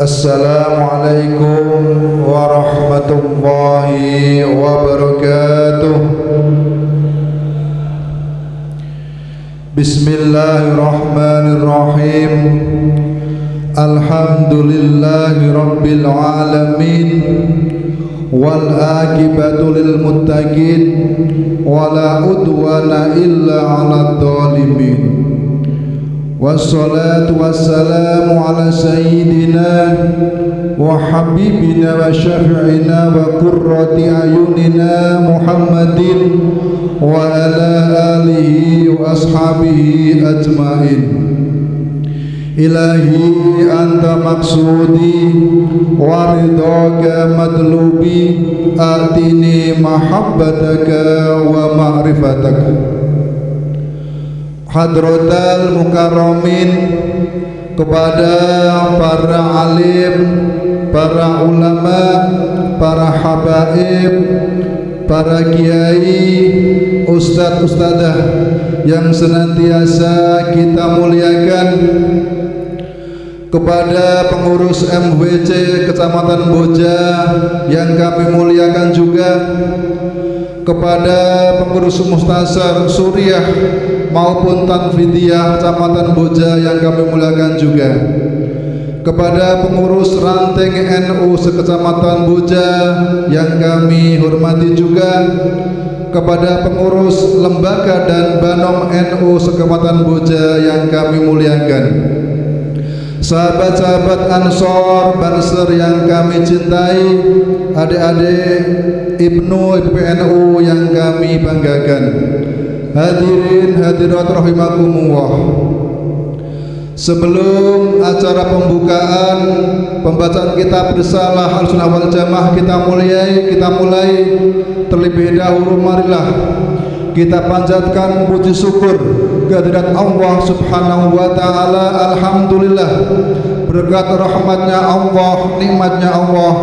Assalamualaikum warahmatullahi wabarakatuh. Bismillahirrahmanirrahim. Alhamdulillahi rabbil alamin. Wal akibatu lil muttaqin. Wala udwana illa 'alad dhalimin. Wassalatu wassalamu ala sayyidina wa habibina wa syafi'ina wa qurrati ayunina Muhammadin wa ala alihi wa ashabihi ajmain. Ilahi anta maksudi wa ridhaka matlubi, atini mahabbataka wa ma'rifataka. Hadratal mukarramin, kepada para alim, para ulama, para habaib, para kiai, ustadz ustadzah yang senantiasa kita muliakan, kepada pengurus MWC Kecamatan Boja yang kami muliakan juga, kepada pengurus Mustasar Suriah maupun Tanfidiyah Kecamatan Boja yang kami muliakan juga, kepada pengurus ranting NU sekecamatan Boja yang kami hormati juga, kepada pengurus lembaga dan banom NU sekecamatan Boja yang kami muliakan, sahabat-sahabat Ansor Banser yang kami cintai, adik-adik Ibnu IPNU yang kami banggakan, hadirin hadirat rahimakumullah. Sebelum acara pembukaan pembacaan kitab risalah Ahlussunnah wal Jamaah kita mulai terlebih dahulu, marilah kita panjatkan puji syukur kehadirat Allah Subhanahu wa ta'ala. Alhamdulillah, berkat rahmatnya Allah, nikmatnya Allah,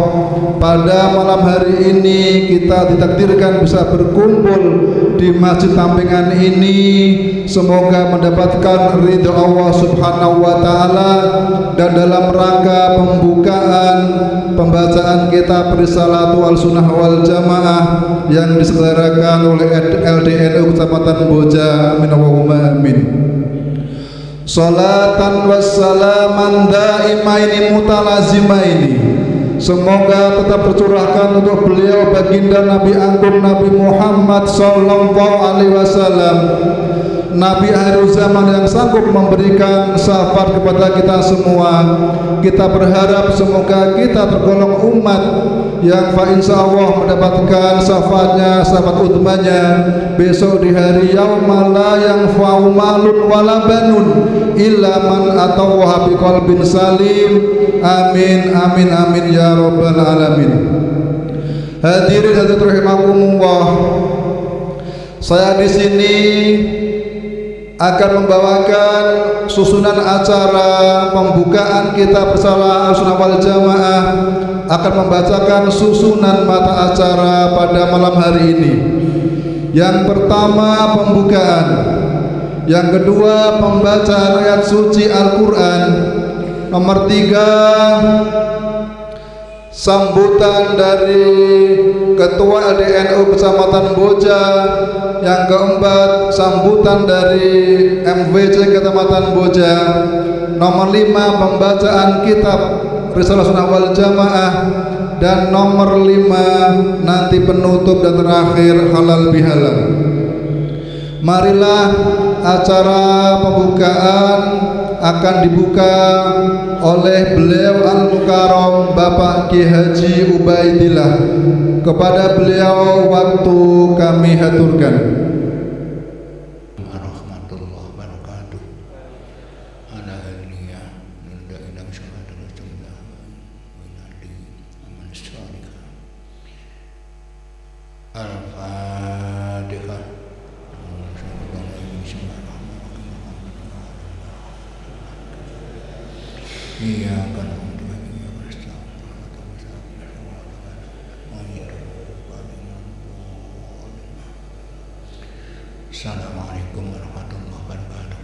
pada malam hari ini kita ditakdirkan bisa berkumpul di Masjid Tampingan ini. Semoga mendapatkan ridha Allah Subhanahu wa ta'ala, dan dalam rangka pembukaan pembacaan kitab Risalatu Ahlussunnah wal Jamaah yang diselenggarakan oleh LDNU Kecamatan Boja, amin Allahumma amin. Salatan wassalaman daimaini mutalazimaini, semoga tetap tercurahkan untuk beliau baginda Nabi Agung Nabi Muhammad sallallahu alaihi wasallam, Nabi akhir zaman yang sanggup memberikan syafaat kepada kita semua. Kita berharap semoga kita tergolong umat yang insyaallah mendapatkan syafaatnya, syafaat utmanya besok di hari yaumala la yanfa'u malun wala banun illa man atallaha biqalbin salim. Amin amin amin ya rabbal alamin. Hadirin hadirat rahimakumullah, saya di sini akan membawakan susunan acara pembukaan kitab risalah Ahlussunnah wal Jamaah, akan membacakan susunan mata acara pada malam hari ini. Yang pertama pembukaan, yang kedua pembacaan ayat suci Al-Quran, nomor 3 sambutan dari Ketua LDNU Kecamatan Boja, yang keempat sambutan dari MWC Kecamatan Boja, nomor 5 pembacaan kitab Risalah Ahlussunnah wal Jamaah, dan nomor 5 nanti penutup dan terakhir halal bihalal. Marilah acara pembukaan akan dibuka oleh beliau Al-Mukarram Bapak Ki Haji Ubaidillah. Kepada beliau waktu kami haturkan. Assalamualaikum warahmatullahi wabarakatuh.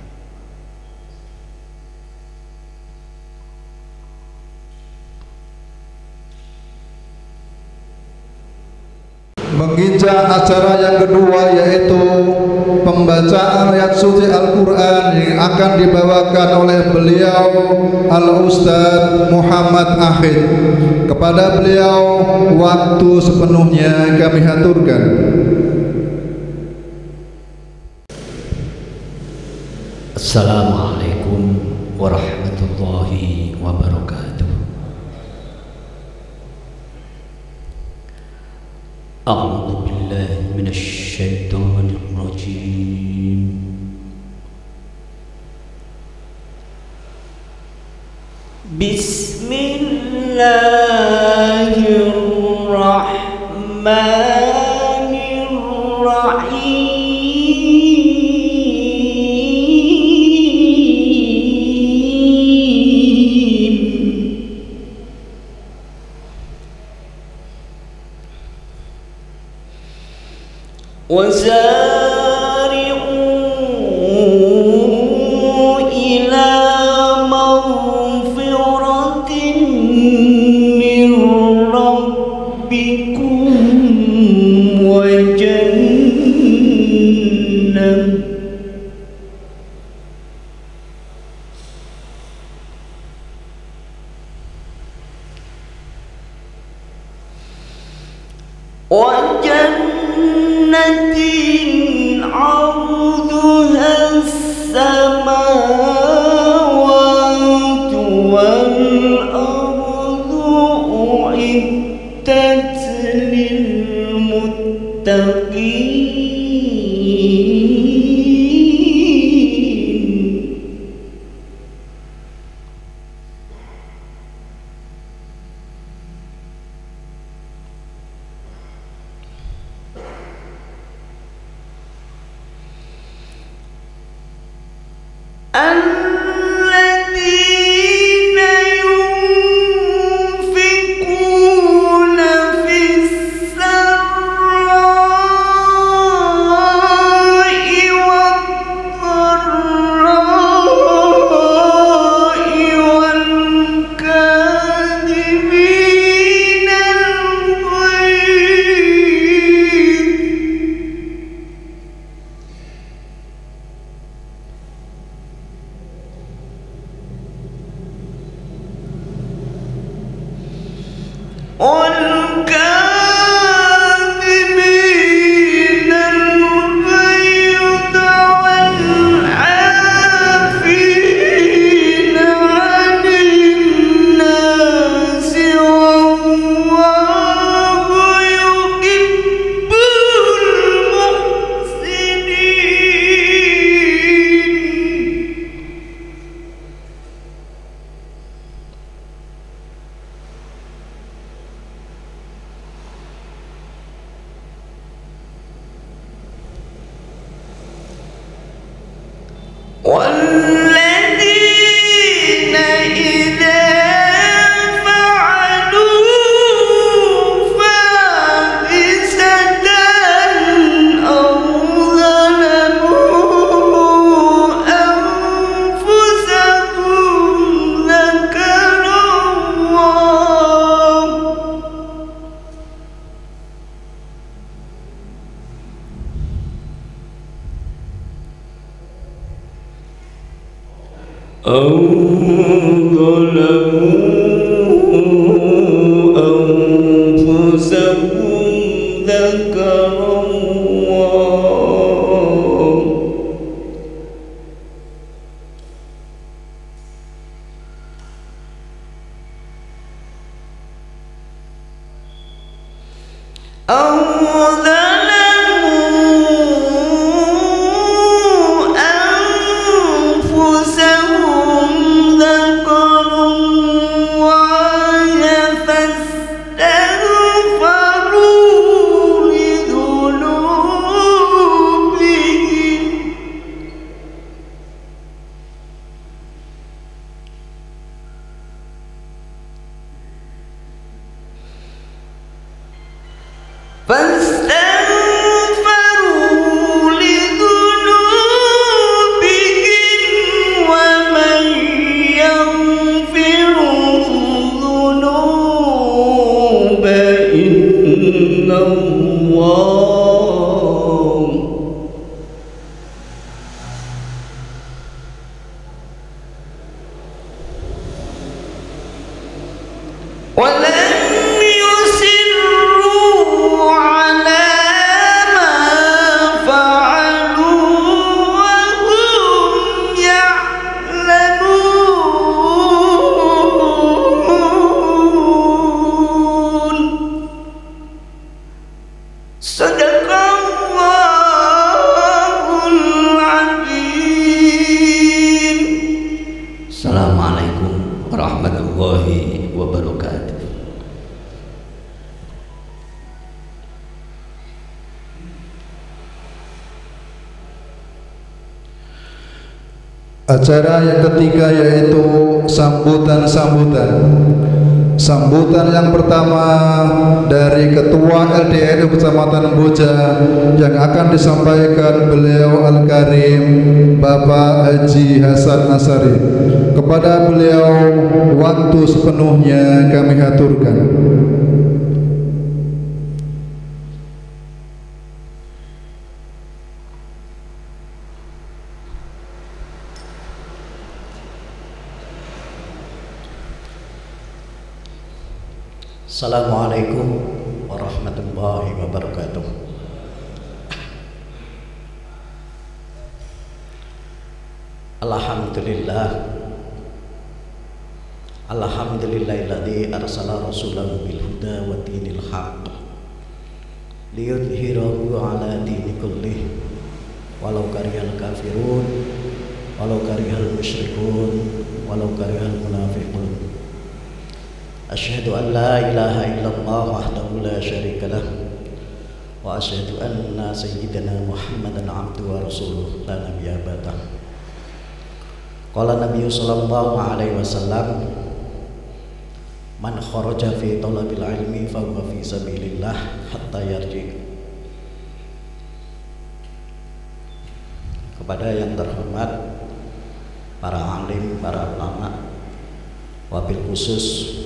menginjak acara yang kedua, yaitu pembacaan ayat suci Al-Quran yang akan dibawakan oleh beliau Al-Ustadz Muhammad Akhid. Kepada beliau waktu sepenuhnya kami haturkan. Assalamualaikum warahmatullahi wabarakatuh. A'udzu billahi minasy syaithanir rajim. Bismillahirrahmanirrahim. وسارعوا إلى مغفرة من ربكم وجنة عرضها السماوات والأرض أعدت للمتقين. الذين ينفقون في السراء والضراء والكاظمين الغيظ والكاظمين الغيظ والعافين عن الناس والله يحب المحسنين. والذين إذا فعلوا فاحشة أو ظلموا أنفسهم ذكروا الله أو ظلموا أنفسهم ذكروا الله أو ظلموا أنفسهم ذكروا الله فاستغفروا لذنوبهم Assalamualaikum warahmatullahi wabarakatuh. Acara yang ketiga yaitu sambutan-sambutan. Sambutan yang pertama dari Ketua LDNU Kecamatan Boja yang akan disampaikan beliau Al-Karim Bapak Haji Hasan Nasari. Kepada beliau waktu sepenuhnya kami haturkan. Assalamualaikum warahmatullahi wabarakatuh. Alhamdulillah, alhamdulillahilladzi arsala rasulahu bil huda wa dinil haqq liyudhhirahu ala dini kullih walau karihal kafirun walau karihal musyrikun walau karihal munafiqun. Asyhadu an la ilaha illallah wahdahu la syarika lah wa asyhadu anna sayyidana Muhammadan abduhu wa rasuluh la nabiyya ba'dah. Qala Nabi sallallahu alaihi wasallam, man kharaja fi talabil ilmi fa huwa fi sabilillah hatta yarji. Kepada yang terhormat para alim, para ulama, wabil khusus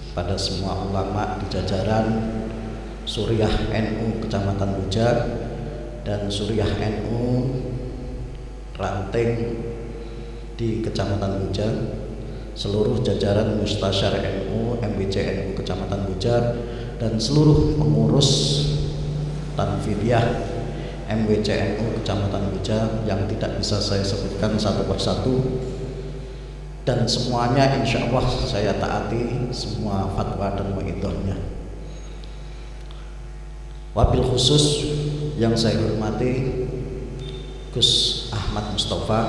pada semua ulama di jajaran Suriah NU Kecamatan Boja dan Suriah NU Ranting di Kecamatan Boja, seluruh jajaran Mustasyar NU, MBC NU Kecamatan Boja, dan seluruh pengurus Tanfidiyah MWC NU Kecamatan Boja yang tidak bisa saya sebutkan satu persatu, dan semuanya insya Allah saya taati semua fatwa dan mu'idhahnya. Wabil khusus yang saya hormati Gus Ahmad Mustafa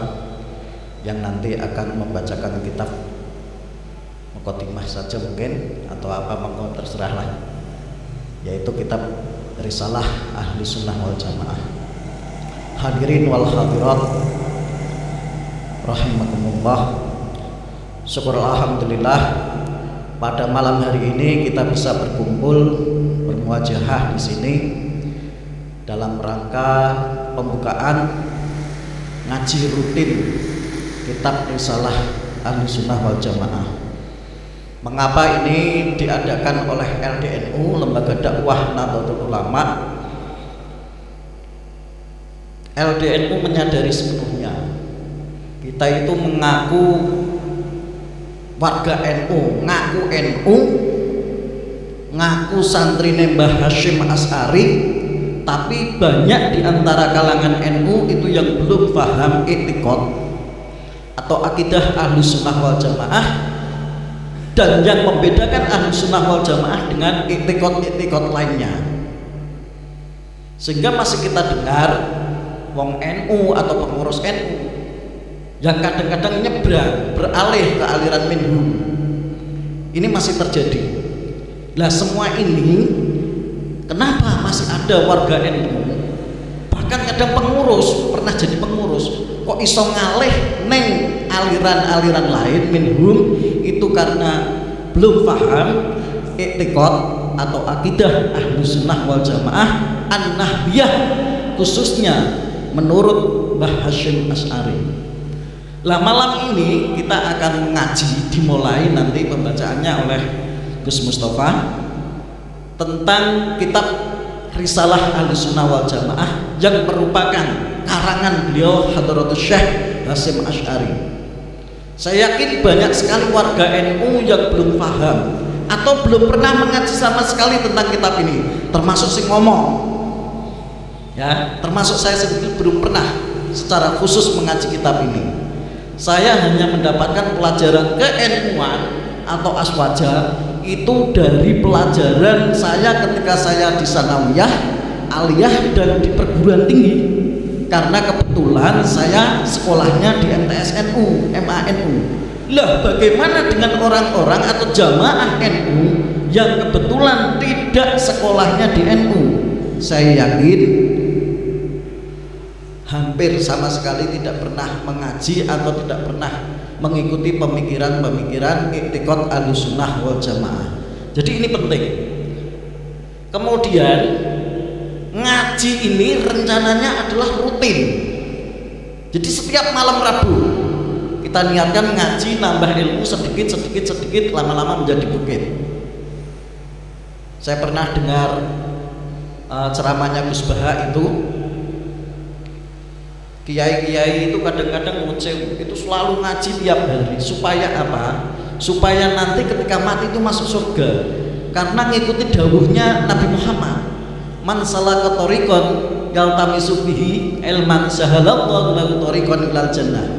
yang nanti akan membacakan kitab Muqaddimah saja mungkin atau apa monggo terserahlah, yaitu kitab Risalah Ahli Sunnah wal Jamaah. Hadirin wal hadirat rahimakumullah. Syukur alhamdulillah pada malam hari ini kita bisa berkumpul bermuajahah di sini dalam rangka pembukaan ngaji rutin kitab Risalah Ahli Sunnah wal Jamaah. Mengapa ini diadakan oleh LDNU, Lembaga Dakwah Nahdlatul Ulama? LDNU menyadari sepenuhnya kita itu mengaku warga NU, ngaku NU, ngaku santri Mbah Hasyim As'ari, tapi banyak di antara kalangan NU itu yang belum paham i'tiqad atau akidah Ahlu Sunnah wal Jamaah, dan yang membedakan Ahlu Sunnah wal Jamaah dengan i'tiqad lainnya. Sehingga masih kita dengar wong NU atau pengurus NU yang kadang-kadang nyebrang beralih ke aliran minhum. Ini masih terjadi. Lah semua ini kenapa masih ada warga NU, bahkan kadang pengurus, pernah jadi pengurus, kok iso ngalih neng aliran-aliran lain minhum? Itu karena belum paham i'tiqad atau akidah Ahlu Sunnah wal Jamaah An-Nahbiyah, khususnya menurut Mbah Hasyim As'ari. Lah malam ini kita akan mengaji, dimulai nanti pembacaannya oleh Gus Mustafa tentang kitab Risalah Ahlussunnah wal Jamaah yang merupakan karangan beliau Hadratus Syekh Hasyim Asy'ari. Saya yakin banyak sekali warga NU yang belum paham atau belum pernah mengaji sama sekali tentang kitab ini, termasuk si ngomong ya, termasuk saya sendiri belum pernah secara khusus mengaji kitab ini. Saya hanya mendapatkan pelajaran ke-NU-an atau aswaja itu dari pelajaran saya ketika saya di sanawiyah, aliyah, dan di perguruan tinggi, karena kebetulan saya sekolahnya di MTS-NU, MANU. Lah bagaimana dengan orang-orang atau jamaah NU yang kebetulan tidak sekolahnya di NU? Saya yakin hampir sama sekali tidak pernah mengaji atau tidak pernah mengikuti pemikiran-pemikiran i'tiqad Ahlussunnah wal Jamaah. Jadi ini penting. Kemudian ngaji ini rencananya adalah rutin. Jadi setiap malam Rabu kita niatkan ngaji, nambah ilmu sedikit, lama-lama menjadi bukit. Saya pernah dengar ceramahnya Gus Baha itu, kiai-kiai itu kadang-kadang ngucap itu selalu ngaji tiap hari. Supaya apa? Supaya nanti ketika mati itu masuk surga, karena ngikuti dawuhnya Nabi Muhammad, man salaka thariqan yaltamisu fihi ilman sahalallahu lahu thariqan ilal jannah.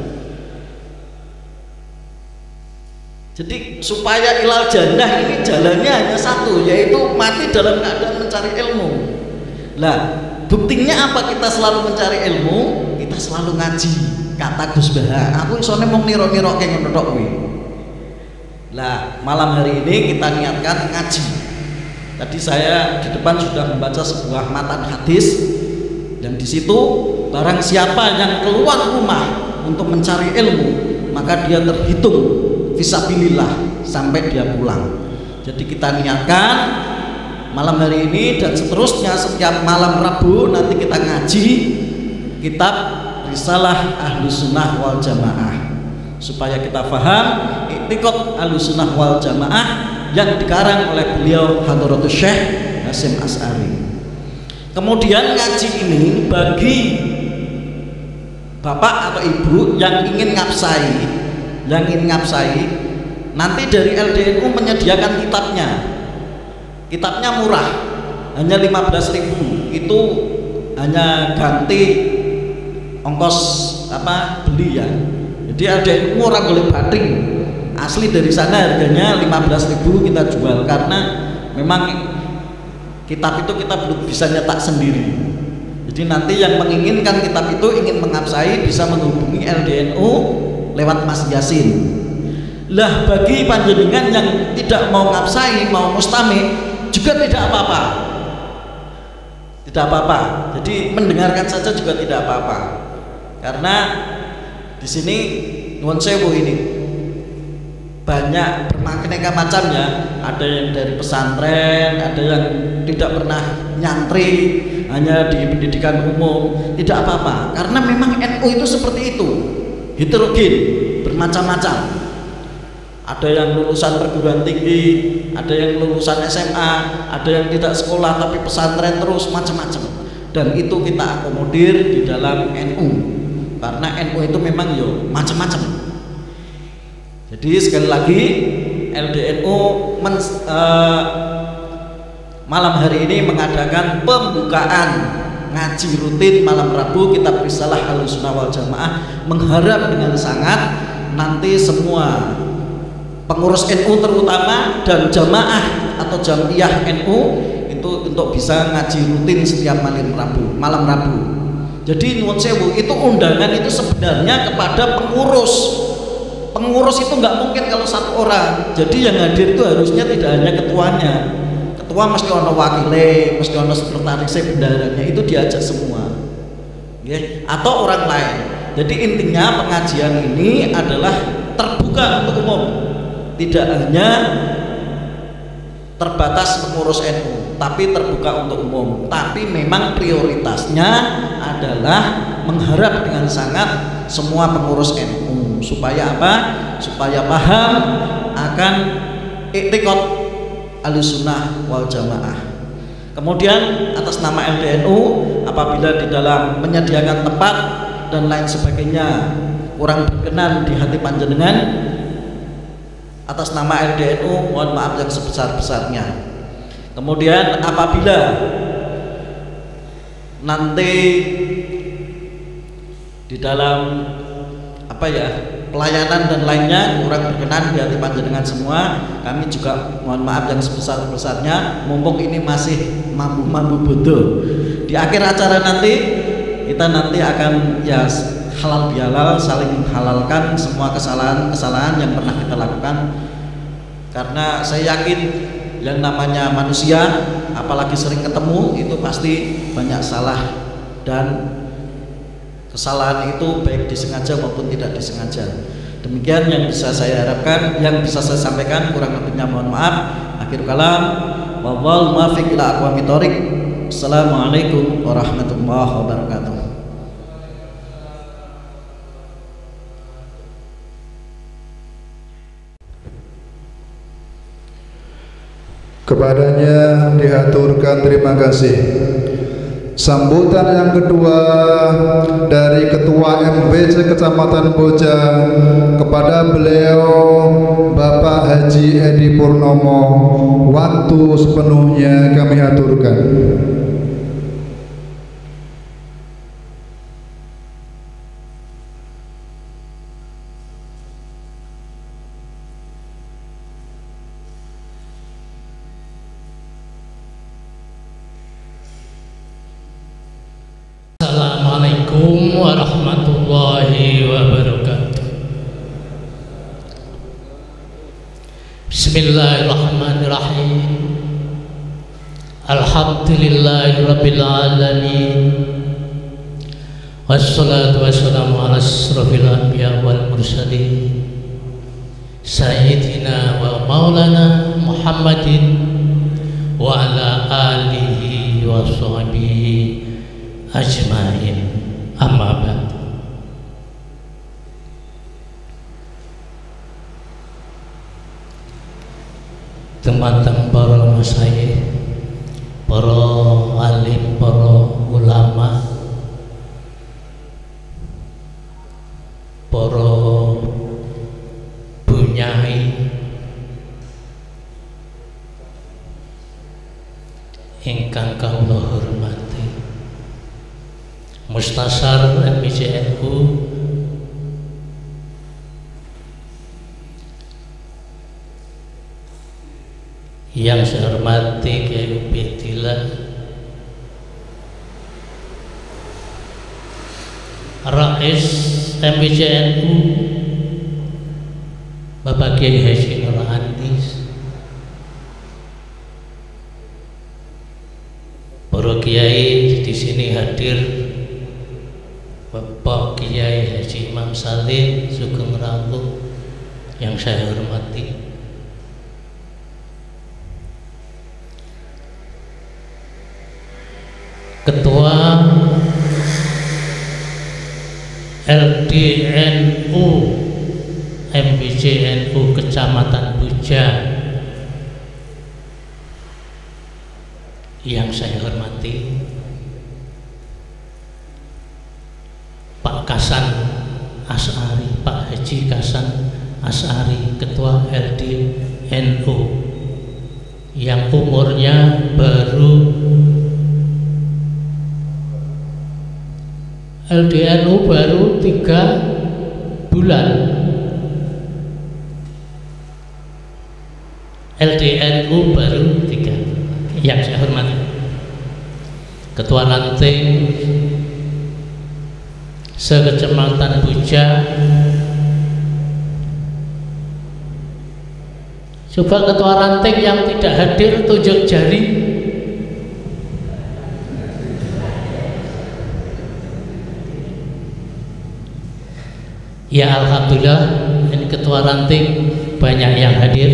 Jadi supaya ilal jannah ini jalannya hanya satu, yaitu mati dalam keadaan mencari ilmu. Lah buktinya apa kita selalu mencari ilmu? Kita selalu ngaji. Kata Gus Baha, aku isone mung nira-nira keng ngono tok kuwi. Lah malam hari ini kita niatkan ngaji. Tadi saya di depan sudah membaca sebuah matan hadis, dan di situ barang siapa yang keluar rumah untuk mencari ilmu, maka dia terhitung fisabilillah sampai dia pulang. Jadi kita niatkan malam hari ini dan seterusnya setiap malam Rabu nanti kita ngaji kitab Risalah Ahlussunnah wal Jamaah, supaya kita paham i'tiqad Ahlussunnah wal Jamaah yang dikarang oleh beliau Hadratus Syekh Hasyim Asy'ari. Kemudian ngaji ini bagi bapak atau ibu yang ingin ngapsai, nanti dari LDNU menyediakan kitabnya murah, hanya 15.000. Itu hanya ganti ongkos beli ya. Jadi LDNU orang boleh batring, asli dari sana harganya 15.000 kita jual, karena memang kitab itu kita belum bisa nyetak sendiri. Jadi nanti yang menginginkan kitab itu ingin mengapsai bisa menghubungi LDNU lewat Mas Yasin. Lah bagi panjenengan yang tidak mau ngapsai, mau mustami juga tidak apa-apa. Tidak apa-apa. Jadi mendengarkan saja juga tidak apa-apa. Karena di sini nuwun sewu ini banyak bermakaneka macamnya. Ada yang dari pesantren, ada yang tidak pernah nyantri, hanya di pendidikan umum. Tidak apa-apa. Karena memang NU itu seperti itu, heterogen, bermacam-macam. Ada yang lulusan perguruan tinggi, ada yang lulusan SMA, ada yang tidak sekolah tapi pesantren terus, macam-macam. Dan itu kita akomodir di dalam NU, karena NU itu memang macam-macam. Jadi sekali lagi LDNU malam hari ini mengadakan pembukaan ngaji rutin malam Rabu kitab Risalah Ahlussunnah wal Jamaah, mengharap dengan sangat nanti semua pengurus NU terutama dan jamaah atau jamiah NU itu untuk bisa ngaji rutin setiap malam Rabu. Jadi nuwun sewu, itu undangan itu sebenarnya kepada pengurus. Pengurus itu nggak mungkin kalau satu orang. Jadi yang hadir itu harusnya tidak hanya ketuanya. Ketua mesti ono wakile, mesti ono sekretaris bendaranya, itu diajak semua. Okay? Atau orang lain. Jadi intinya pengajian ini adalah terbuka untuk umum. Tidak hanya terbatas pengurus NU, tapi terbuka untuk umum. Tapi memang prioritasnya adalah mengharap dengan sangat semua pengurus NU. Supaya apa? Supaya paham akan i'tiqad Ahlussunnah wal Jamaah. Kemudian atas nama LDNU, apabila di dalam menyediakan tempat dan lain sebagainya kurang berkenan di hati panjenengan, atas nama LDNU mohon maaf yang sebesar-besarnya. Kemudian apabila nanti di dalam pelayanan dan lainnya kurang berkenan di hati panjenengan semua, kami juga mohon maaf yang sebesar-besarnya, mumpung ini masih mampu bodoh. Di akhir acara nanti kita akan ya halal bihalal, saling halalkan semua kesalahan-kesalahan yang pernah kita lakukan, karena saya yakin yang namanya manusia apalagi sering ketemu itu pasti banyak salah, dan kesalahan itu baik disengaja maupun tidak disengaja. Demikian yang bisa saya harapkan, yang bisa saya sampaikan, kurang lebihnya mohon maaf. Akhir kalam, wallahul muwaffiq ila aqwamit thoriq. Assalamualaikum warahmatullahi wabarakatuh. Kepadanya dihaturkan terima kasih. Sambutan yang kedua dari Ketua MPC Kecamatan Boja kepada beliau Bapak Haji Edi Purnomo, waktu sepenuhnya kami aturkan. Assalamualaikum warahmatullahi wabarakatuh. Bismillahirrahmanirrahim. Alhamdulillahirabbil alamin. Wassalatu wassalamu ala asrofil anbiya wal mursalin Sayyidina wa maulana Muhammadin wa ala alihi wa sahbihi ajmain, amma ba'd. Teman-teman para masyayikh, para alim, para ulama, para bunyai ingkang kawula hormati, Mustasar MPCNU, yang saya hormati Kiai Ubaidillah, Rais MPCNU Bapak Kiai Haji Nur Andis, para kiai di sini hadir, Bapak Kiai Haji Imam Salim Sugeng Rawu yang saya hormati, Ketua LDNU MPCNU Kecamatan Boja yang saya hormati, Pak Kasan As'ari, Pak Haji Kasan As'ari, Ketua LDNU yang umurnya baru LDNU baru 3 bulan. LDNU baru 3 yang saya hormati, Ketua Ranting se-Kecamatan Boja. Coba Ketua Ranting yang tidak hadir tunjuk jari. Ya alhamdulillah, ini Ketua Ranting banyak yang hadir.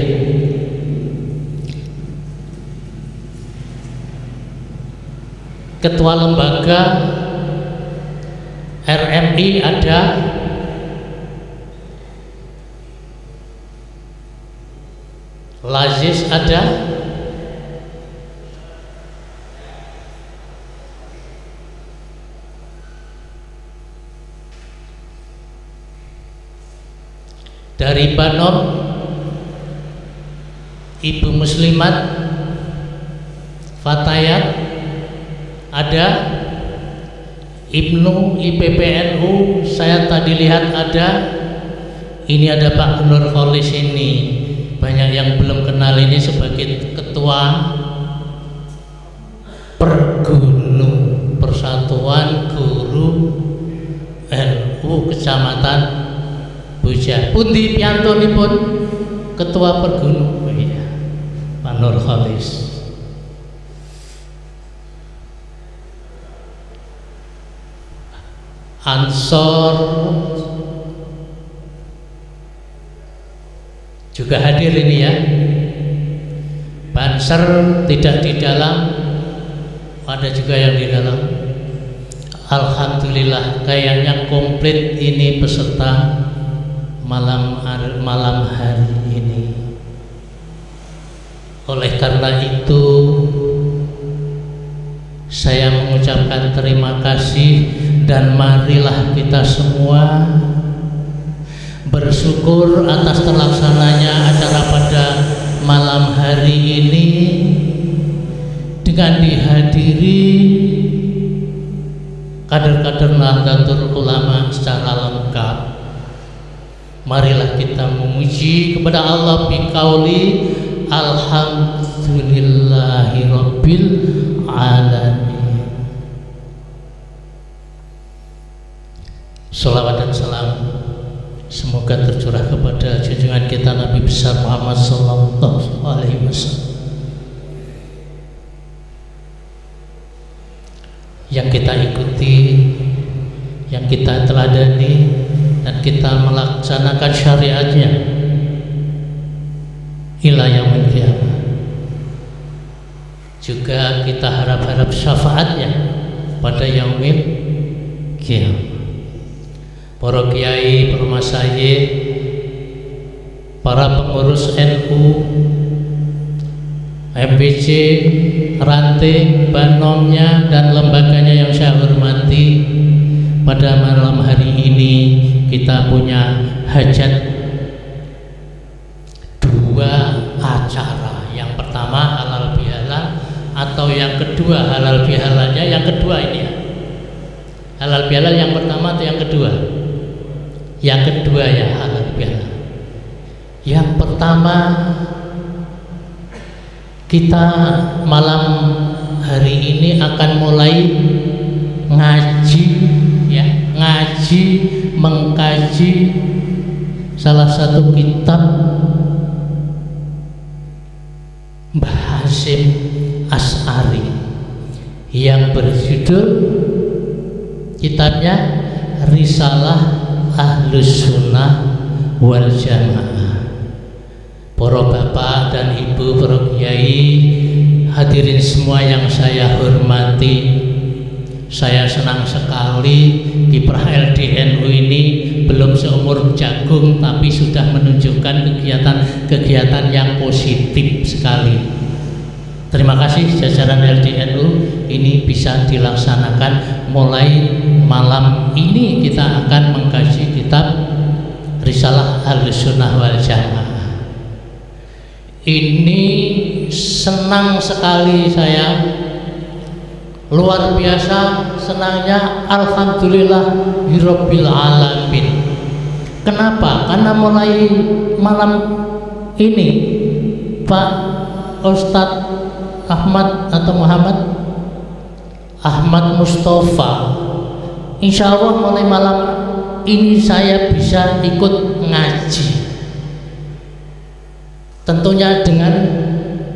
Ketua lembaga RMI ada, Lazis ada, dari Banom, Ibu Muslimat, Fatayat, ada Ibnu IPPNU, saya tadi lihat ada, ini ada Pak Nur Kholis ini, banyak yang belum kenal ini sebagai Ketua Pergunu Persatuan Guru NU Kecamatan Boja. Pundi piyantunipun Ketua Pergunu? Oh iya, Pak Nur Kholis. Ansor juga hadir ini ya. Banser tidak di dalam, ada juga yang di dalam. Alhamdulillah kayaknya komplit ini peserta malam hari ini. Oleh karena itu saya mengucapkan terima kasih, dan marilah kita semua bersyukur atas terlaksananya acara pada malam hari ini dengan dihadiri kader-kader Nahdlatul Ulama secara lengkap. Marilah kita memuji kepada Allah biqauli alhamdulillahirabbil alamin. Salawat dan salam semoga tercurah kepada junjungan kita Nabi besar Muhammad sallallahu alaihi wasallam yang kita ikuti, yang kita teladani, dan kita melaksanakan syariatnya ila yaumil qiyamah. Juga kita harap-harap syafaatnya pada yaumil qiyamah. Para kiai, para masyayikh, para pengurus NU, MPC, ranting, banomnya, dan lembaganya yang saya hormati, pada malam hari ini kita punya hajat dua acara. Yang pertama halal bihalal, atau yang kedua halal bihalalnya. Yang kedua ini ya, halal bihalal yang pertama atau yang kedua? Yang kedua ya, halal bihalal. Yang pertama, kita malam hari ini akan mulai ngaji ya, ngaji mengkaji salah satu kitab Mbah Hasyim Asy'ari yang berjudul kitabnya Risalah Ahlus Sunnah wal Jamaah. Para bapak dan ibu, para kiai, hadirin semua yang saya hormati, saya senang sekali kiprah LDNU ini belum seumur jagung tapi sudah menunjukkan kegiatan yang positif sekali. Terima kasih jajaran LDNU, ini bisa dilaksanakan. Mulai malam ini kita akan mengkaji kitab Risalah Ahlus Sunnah wal Jamaah. Ini senang sekali saya, luar biasa senangnya, alhamdulillah hirabbil alamin. Kenapa? Karena mulai malam ini Pak Ustadz Ahmad atau Muhammad Ahmad Mustafa, insya Allah mulai malam ini saya bisa ikut ngaji, tentunya dengan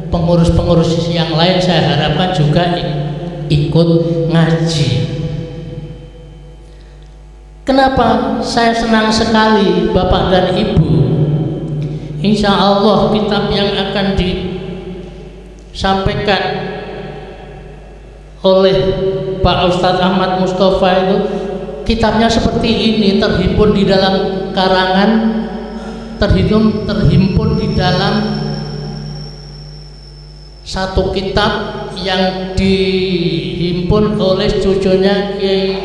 pengurus-pengurus yang lain saya harapkan juga ikut ngaji. Kenapa saya senang sekali Bapak dan Ibu? Insya Allah kitab yang akan disampaikan oleh Pak Ustadz Ahmad Mustafa itu kitabnya seperti ini, terhimpun di dalam karangan, terhimpun di dalam satu kitab yang dihimpun oleh cucunya Kiai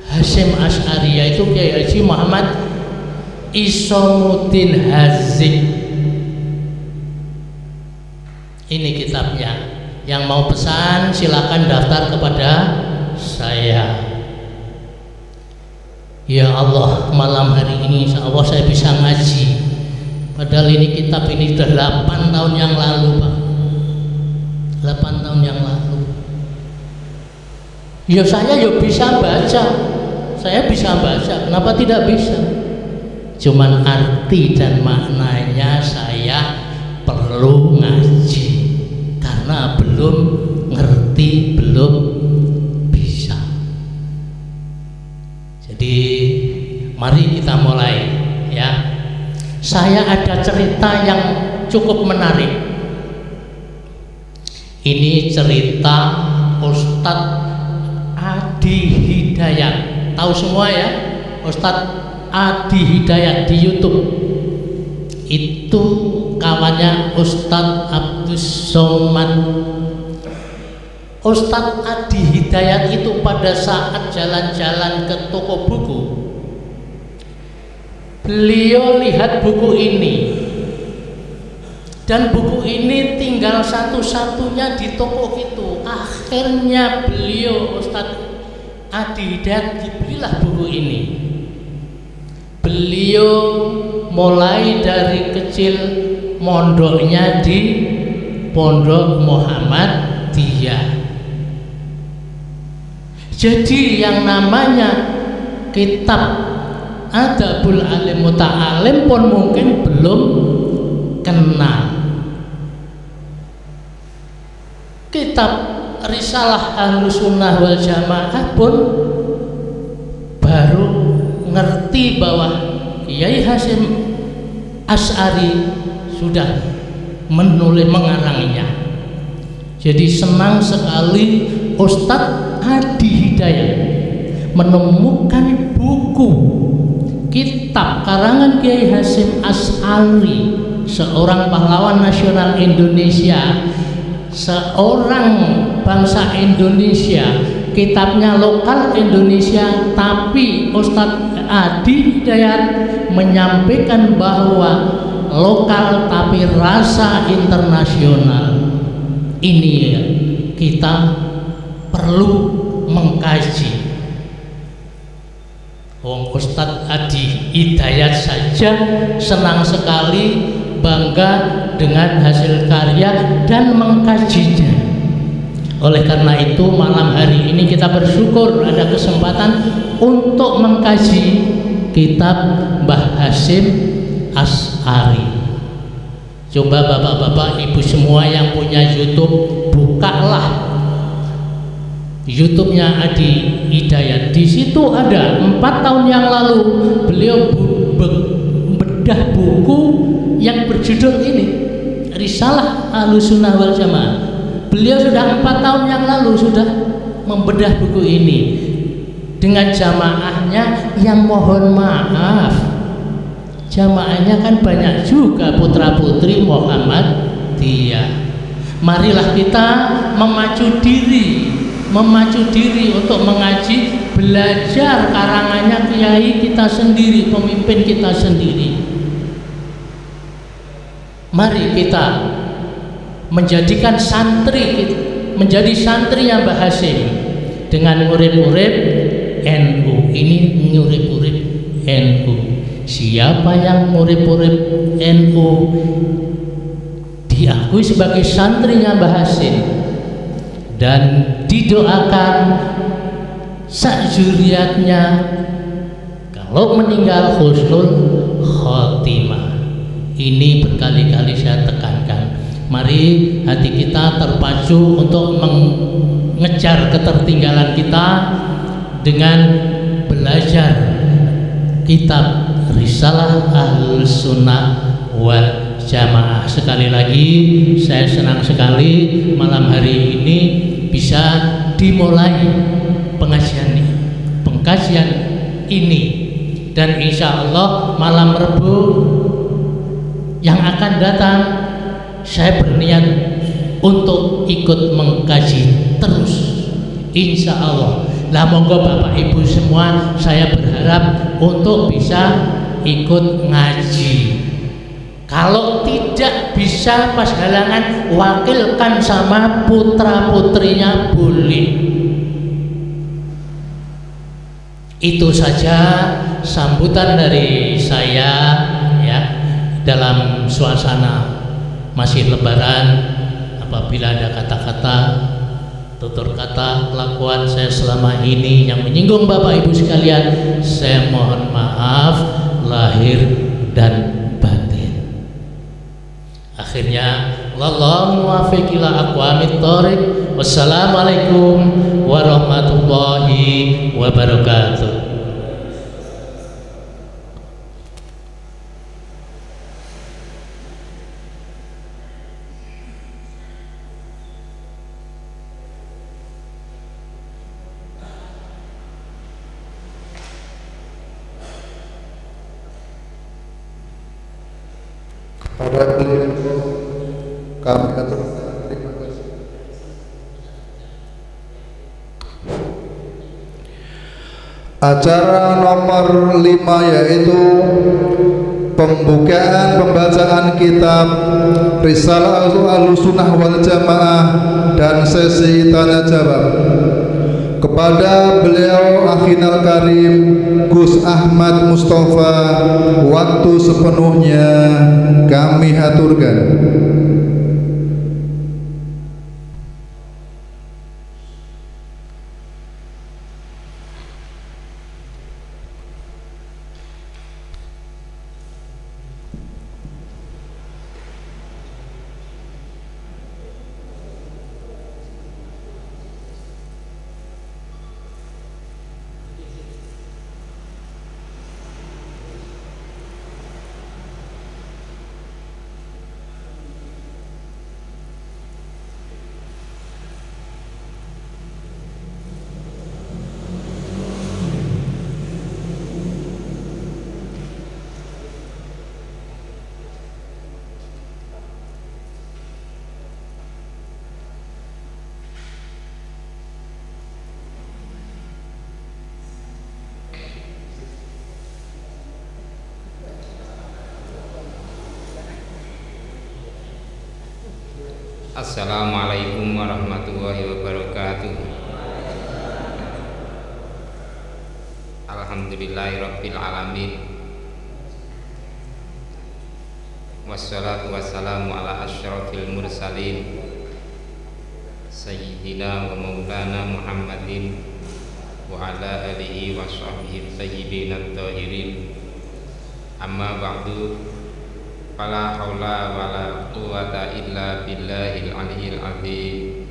Hasyim Asy'ari, yaitu Kiai Haji Muhammad Isomuddin Hazik. Ini kitabnya. Yang mau pesan silakan daftar kepada saya. Ya Allah, malam hari ini insya Allah saya bisa ngaji. Padahal ini kitab ini sudah 8 tahun yang lalu, Pak. 8 tahun yang lalu. Ya saya ya bisa baca. Saya bisa baca, kenapa tidak bisa? Cuman arti dan maknanya saya perlu ngaji. Karena belum ngerti, belum bisa. Jadi mari kita mulai ya. Saya ada cerita yang cukup menarik. Ini cerita Ustadz Adi Hidayat. Tahu semua ya, Ustadz Adi Hidayat di YouTube. Itu kawannya Ustadz Abdus Somad. Ustadz Adi Hidayat itu pada saat jalan-jalan ke toko buku, beliau lihat buku ini, dan buku ini tinggal satu-satunya di toko itu. Akhirnya beliau Ustadz Adi Hidayat dibelilah buku ini. Beliau mulai dari kecil mondoknya di Pondok Muhammadiyah. Jadi yang namanya kitab Adabul Alim Muta'alim pun mungkin belum kenal. Kitab Risalah Ahlussunnah wal Jamaah pun baru ngerti bahwa Kiai Hasyim Asy'ari sudah mengarangnya. Jadi senang sekali Ustadz Adi Hidayat menemukan buku kitab karangan Kiai Hasyim Asy'ari, seorang pahlawan nasional Indonesia, seorang bangsa Indonesia. Kitabnya lokal Indonesia, tapi Ustadz Adi Hidayat menyampaikan bahwa lokal tapi rasa internasional. Ini ya, kita perlu mengkaji. Ustadz Adi Hidayat saja senang sekali, bangga dengan hasil karya dan mengkajinya. Oleh karena itu malam hari ini kita bersyukur ada kesempatan untuk mengkaji kitab Mbah Hasyim Asy'ari. Coba bapak-bapak, ibu semua yang punya YouTube, bukalah YouTube-nya Adi Hidayat. Di situ ada 4 tahun yang lalu beliau bedah buku yang berjudul ini, Risalah Ahlussunnah wal Jamaah. Beliau sudah 4 tahun yang lalu sudah membedah buku ini dengan jamaahnya yang mohon maaf, jamaahnya kan banyak juga putra putri Muhammadiyah. Marilah kita memacu diri untuk mengaji, belajar karangannya kiai kita sendiri, pemimpin kita sendiri. Mari kita menjadikan menjadi santrinya Mbah Hasyim dengan ngurip-ngurip NU. Ini ngurip-ngurip NU. Siapa yang ngurip-ngurip NU diakui sebagai santrinya Mbah Hasyim dan didoakan sak zuriatnya kalau meninggal husnul khotimah. Ini berkali-kali saya tekankan. Mari hati kita terpacu untuk mengejar ketertinggalan kita dengan belajar kitab Risalah Ahlussunnah wal Jamaah. Sekali lagi saya senang sekali malam hari ini bisa dimulai pengkajian ini, dan insya Allah malam Rabu yang akan datang saya berniat untuk ikut mengkaji terus, insya Allah. Lah monggo Bapak Ibu semua, saya berharap untuk bisa ikut ngaji. Kalau tidak bisa pas halangan, wakilkan sama putra-putrinya boleh. Itu saja sambutan dari saya ya, dalam suasana masih lebaran. Apabila ada kata-kata, tutur kata, kelakuan saya selama ini yang menyinggung Bapak Ibu sekalian, saya mohon maaf lahir dan batin. Akhirnya wallahu muwaffiq ila aqwamit thoriq. Wassalamualaikum warahmatullahi wabarakatuh. Pada beliau kami aturkan terima kasih. Acara nomor 5 yaitu pembukaan pembacaan kitab Risalah Ahlussunnah wal Jamaah dan sesi tanya jawab. Kepada beliau Akhinal Karim Gus Ahmad Mustafa, waktu sepenuhnya kami haturkan. Assalamualaikum warahmatullahi wabarakatuh. Alhamdulillahirabbil alamin. Wassalatu wassalamu ala asyrafil mursalin sayyidina wa maulana Muhammadin wa ala alihi wa sahbihi tayyibin at-tahirin. Amma ba'du. Fala haula wala quwwata illa billahil aliyyil azim.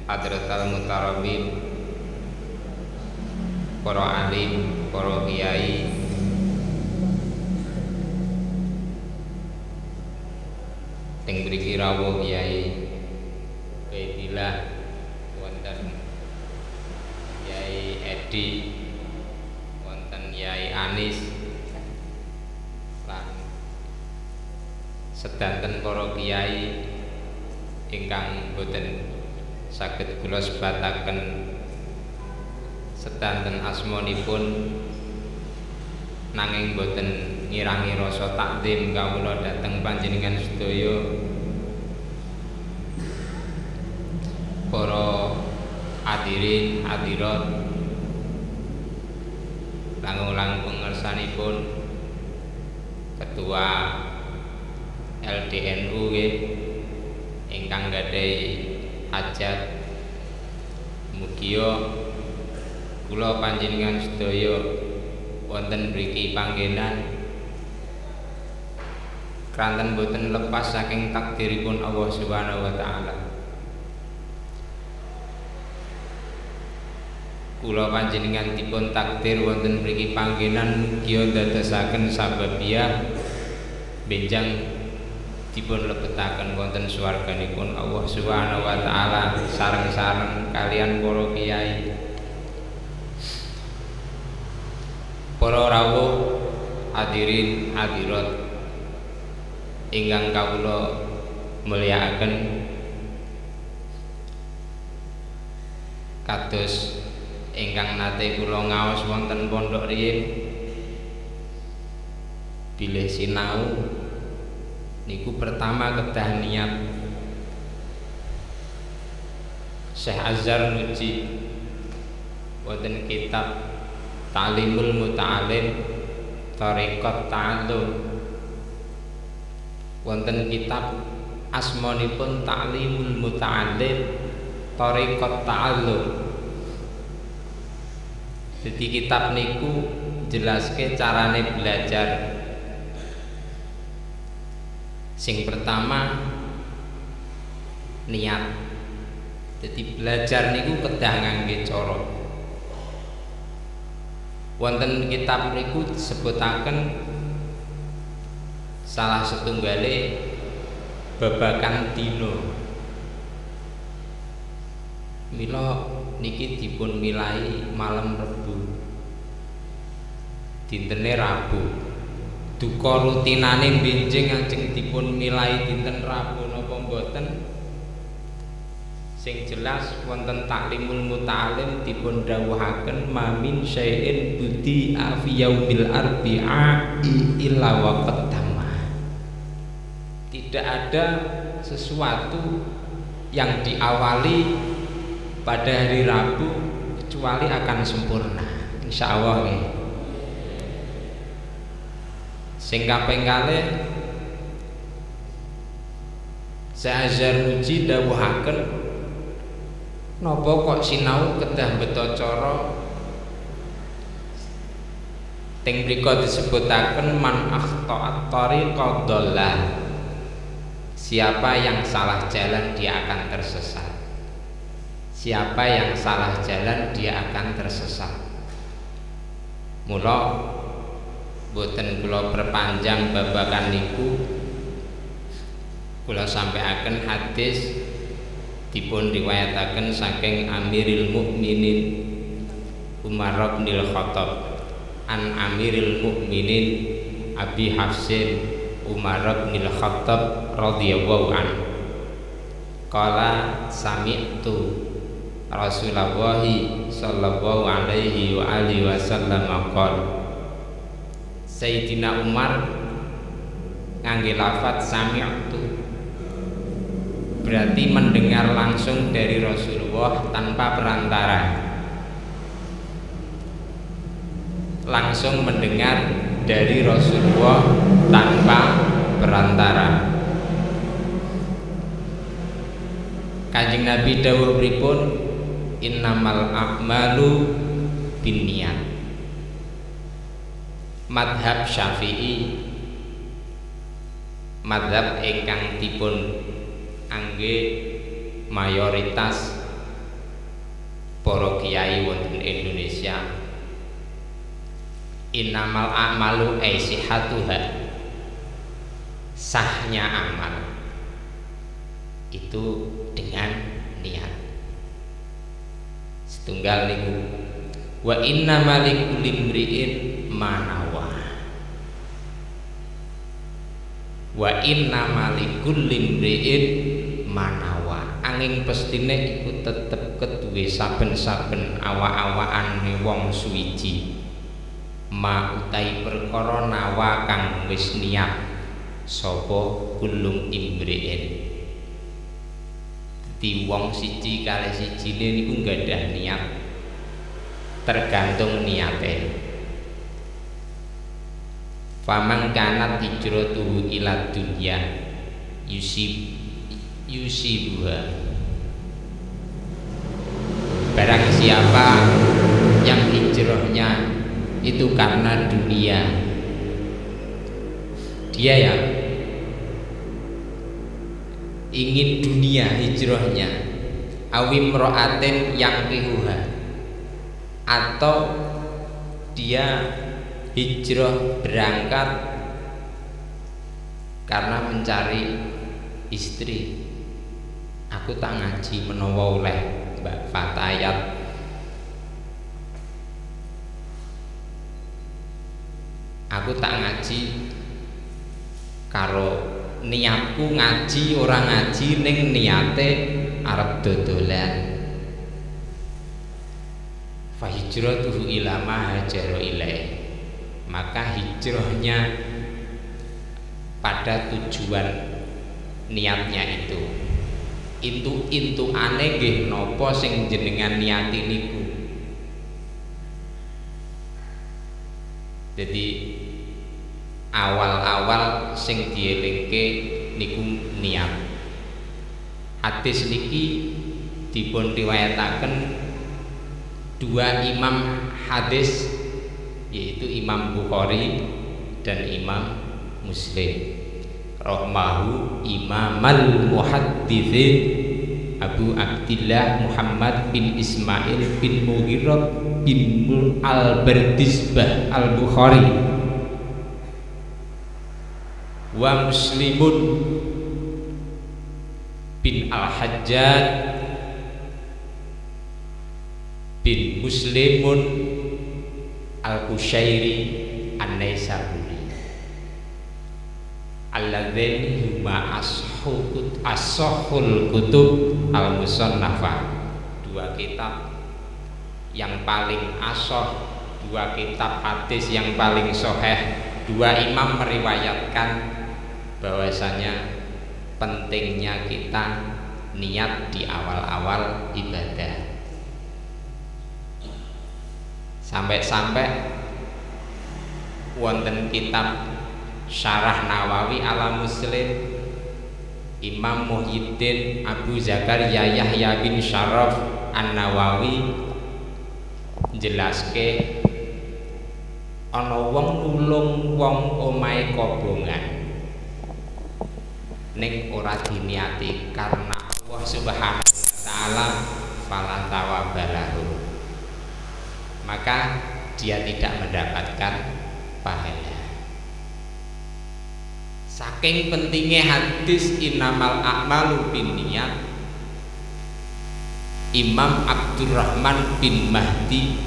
Hadratal mutarabin, para alim, para kiai, teng mriki rawuh Kiai Baidillah, wonten Kiai Edi, wonten Kiai Anis, sedanten para kiai ingkang boten saged kula sebataken sedanten asmanipun, nanging boten ngirangi rasa takdim kawula dhateng panjenengan sedaya para hadirin hadirat langkung pengersanipun Ketua LDNU ingkang gadhahi hajat, mugia kula panjenengan sedaya wonten mriki panggenan kranten boten lepas saking takdiripun Allah Subhanahu wa taala. Kula panjenengan dipun takdir wonten mriki panggenan mugia dadosaken sababiyah benjang dipun lebetaken wonten swarganipun Allah Subhanahu wa taala sareng-sareng kalian para kiai, para rawuh, hadirin hadirat ingkang kawula mulyakaken. Kados ingkang nate kula ngaos wonten pondok riyin bilih sinau niku pertama kedah niat. Syekh Azhar Nuji wonten kitab Ta'limul Muta'alim Thariqat Ta'allum, wonten kitab asmanipun Ta'limul Muta'alim Thariqat Ta'allum. Jadi kitab niku jelaske carane belajar. Sing pertama niat. Jadi belajar niku kedah ngangge cara. Wonten kitab niku disebutaken salah setunggale babakan dino. Mila niki dipun milai malam Rebu. Dintene Rabu. Duka rutinane benjing ajeng dipun milai dinten Rabu napa mboten? Sing jelas wonten Ta'limul Muta'alim dipun dawuhaken mamin syai'in budi fi yaumil arbi'i illa waqad tamah. Tidak ada sesuatu yang diawali pada hari Rabu kecuali akan sempurna insyaallah nggih. Sing kaping kalih Syekh Nuji dawuhaken napa kok sinau kedah beto cara teng mriko disebutaken man akhta'at tariqad dhallah. Siapa yang salah jalan dia akan tersesat. Siapa yang salah jalan dia akan tersesat. Mula boten kula perpanjang babagan niku, kula sampaikan hadis dipun riwayataken saking Amiril Mukminin Umar bin Khattab an Amiril Mukminin Abi Hafsin Umar bin Khattab radhiyallahu an qala sami'tu Rasulullah sallallahu alaihi wa alihi wasallam qala Sayyidina Umar ngangge lafaz sami'tu berarti mendengar langsung dari Rasulullah tanpa perantara, langsung mendengar dari Rasulullah tanpa perantara. Kanjeng Nabi dawuh pripun? Innamal a'malu binniyat. Madhab Syafi'i, madhab ingkang dipun angge mayoritas para kiai wonten Indonesia, innamal a'malu ay sihatuha, sahnya amal itu dengan niat. Setunggal niku wa innamal likulli imri'in ma nawa, wa innamal likulli imri'in manawa. Anging pestine iku tetep keduwe saben-saben awak-awakane wong suwiji ma utai perkara nawa kang wis niat sapa kulum imri'in. Dadi wong siji kalih sijine niku nggadah niat, tergantung niate. Faman kanat hijratuhu ila dunya yusibuha. Barang siapa yang hijrahnya itu karena dunia, dia ya ingin dunia hijrahnya, awim ro'atin yang pihuha, atau dia hijrah berangkat karena mencari istri. Aku tak ngaji menawa oleh Mbak Fatayat. Aku tak ngaji karo niatku ngaji, orang ngaji ning niate arep dodolan. Fa hijratuhu ila ma hajara ilaih. Maka hijrahnya pada tujuan niatnya itu. Intu aneh nggih napa sing jenengan niati niku. Jadi awal-awal sing dielingke niku niat. Hadis niki dipun riwayataken dua imam hadis, yaitu Imam Bukhari dan Imam Muslim. Rahmahu Imamal Muhadditsin Abu Abdillah Muhammad bin Ismail bin Mughirah bin Al-Bardizbah Al-Bukhari wa Muslimun bin Al-Hajjaj bin Muslimun Al-Qushairi An-Naisaburi alladzani huma ashahul kutub al-musannafah, dua kitab yang paling ashah, dua kitab hadis yang paling sahih. Dua imam meriwayatkan bahwasanya pentingnya kita niat di awal-awal ibadah. Sampai-sampai wonten kitab Syarah Nawawi ala Muslim, Imam Muhyiddin Abu Zakaria Yahya bin Syaraf An-Nawawi jelaske ana wong nulung wong omahe kobongan ning ora diniati karena Allah Subhanahu wa taala, fala tawabalahu, maka dia tidak mendapatkan pahala. Saking pentingnya hadis innamal a'malu binniyat, Imam Abdurrahman bin Mahdi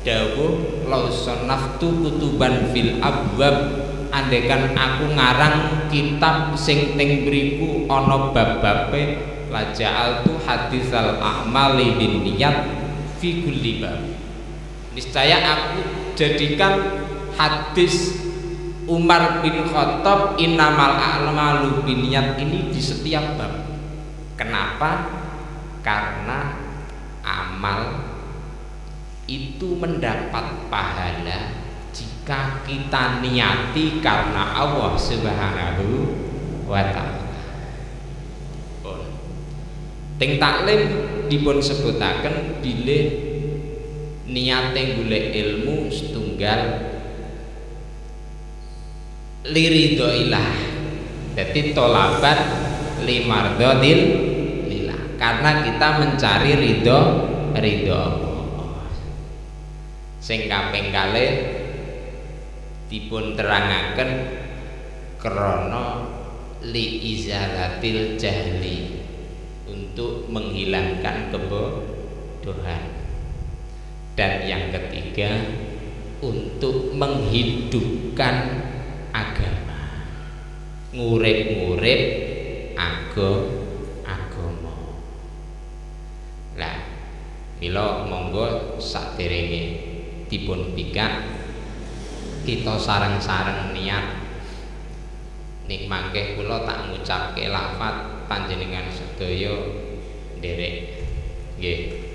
dawuh law sanaftu kutuban fil abwab, andekan aku ngarang kitab sing teng mriku ana bab-babe laja'altu hadisal a'mali binniyat fi kulli bab, niscaya aku jadikan hadis Umar bin Khattab innamal a'malu binniyat ini di setiap bab. Kenapa? Karena amal itu mendapat pahala jika kita niati karena Allah Subhanahu wa taala. Teng taklim dipun sebutaken bilih niate golek ilmu setunggal liridhoilah, jadi tolabat limardhodil lillah, karena kita mencari ridho Allah. Sing kaping kalih dipun terangaken krana li izalatil jahli, untuk menghilangkan kebodohan, dan yang ketiga untuk menghidupkan agama, ngurip-ngurip agama. Lah, mila monggo saderenge dipun pikak kita sareng-sareng niat. Ning mangke kula tak ngucapke lafaz panjenengan sedaya nderek. Nggih.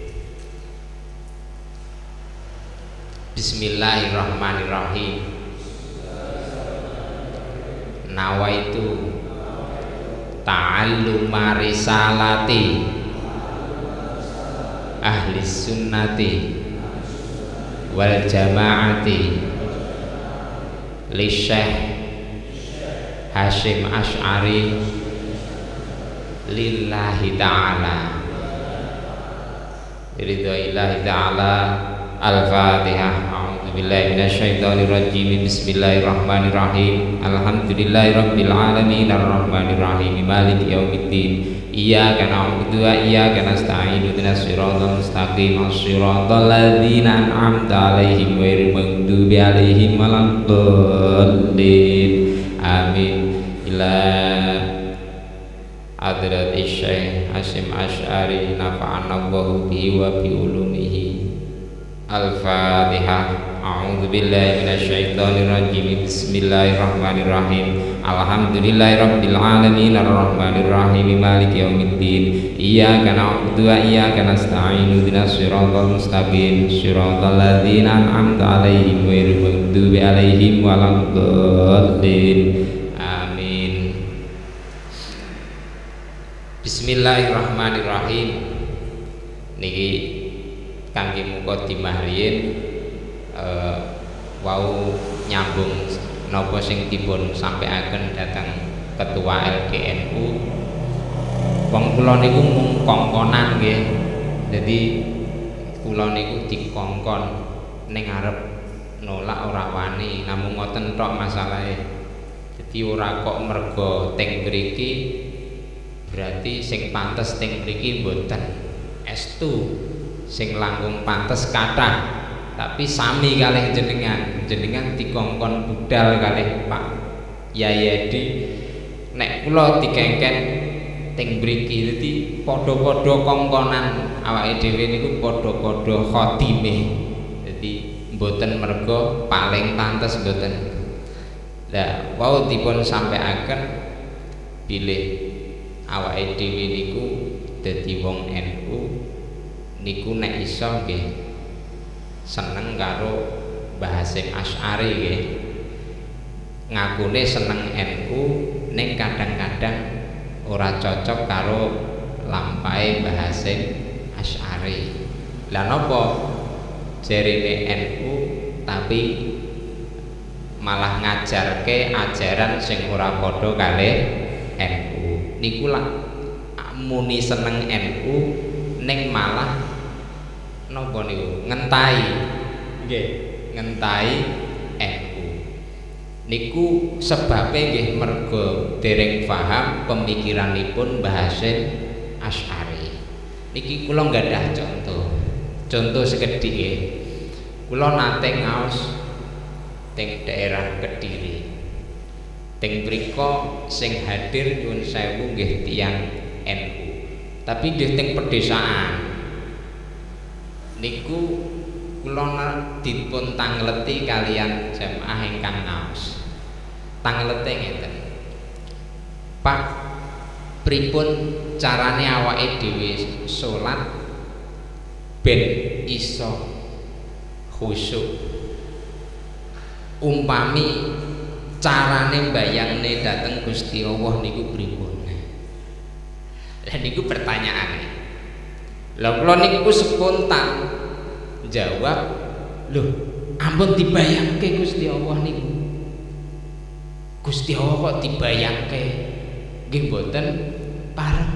Bismillahirrahmanirrahim. Nawaitu ta'alluma risalati ahli sunnati wal jamaati li Syekh Hasyim Asy'ari lillahi ta'ala ridhoillahi ta'ala. Al-Fatihah. A'udzubillahi minasyaitonirrajim. Bismillahirrahmanirrahim. Alhamdulillahirabbil alamin arrahmanirrahim maliki yaumiddin. Iyyaka na'budu wa iyyaka nasta'in. Ihdinas siratal mustaqim. Shiratal ladzina an'amta 'alaihim ghairil maghdubi 'alaihim waladdallin. Amin. Ila hadrat Syekh Hasyim Asy'ari nafa'ana Allahu bihi wa bi ulumihi. Al-Fatihah. A'udzubillahi minasyaitonirrajim. Bismillahirrahmanirrahim. Alhamdulillahirabbil alamin arrahmanirrahim maliki yaumiddin. Iyyaka na'budu wa iyyaka nasta'in. Ihdinas siratal mustaqim. Siratal ladzina an'amta 'alaihim ghairil maghdubi 'alaihim waladdallin. Amin. Bismillahirrahmanirrahim. Niki kangge mukadimah riyin wau nyambung napa sing dipun sampaiaken dhateng Ketua LGNU. Wong kula niku mung kongkonan nggih. Dadi kula niku dikongkon ning arep nolak ora wani, namung ngoten tok masalahe. Dadi ora kok mergo teng mriki berarti sing pantes teng mriki mboten. Estu sing langkung pantes kathah, tapi sami kalih jenengan dikongkon budal kalih Pak Yayadi nek kula dikengken teng mriki. Dadi padha-padha kongkonan awake dhewe niku padha-padha khotimeh. Dadi mboten mergo paling pantes mboten. Lah wau dipun sampaiaken bilih awake dhewe niku dadi wong NU niku nek iso nggih seneng karo Mbah Hasyim Asy'ari nggih. Ngakune seneng NU ning kadang-kadang ora cocok karo lampahe Mbah Hasyim Asy'ari. Lah napa jerine NU tapi malah ngajarke ajaran sing ora padha kalih NU. Niku lak muni seneng NU ning malah napa niku ngentahi nggih, ngentahi NU niku sebabe nggih mergo dereng paham pemikiranipun Mbah Hasyim Asy'ari. Niki kula nggadhah contoh sekedhik nggih. Kula nate ngaos teng daerah Kediri. Teng mriko sing hadir nyuwun sewu nggih tiyang NU. Tapi nggih teng pedesaan niku kula dipun tangleti kalian jamaah ingkang ngaos. Tanglete ngeten. Pak, pripun carane awake dhewe salat ben iso khusyuk? Umpami carane mbayangne dhateng Gusti Allah niku pripun? Lah niku pertanyaane. Lah kula niku spontan jawab, "Loh, ampun dibayangke Gusti Allah niku. Gusti Allah kok dibayangke? Nggih mboten pareng."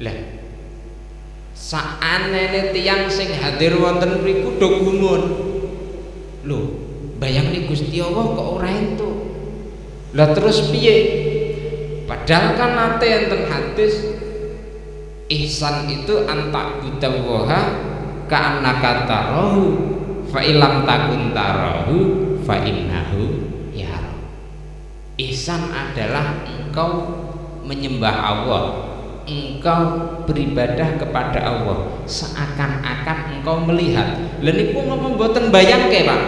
Lah saanene tiyang sing hadir wonten mriku do gumun. Loh, bayangne Gusti Allah kok ora entuk. Lah terus piye? Padahal kan nate enten hadis ihsan itu antak budawaha ka'annaka tarahu fa ilam takun tarahu fa innahu yara. Ihsan adalah engkau menyembah Allah, engkau beribadah kepada Allah seakan-akan engkau melihat. Lha niku ngomong mboten bayangke, Pak.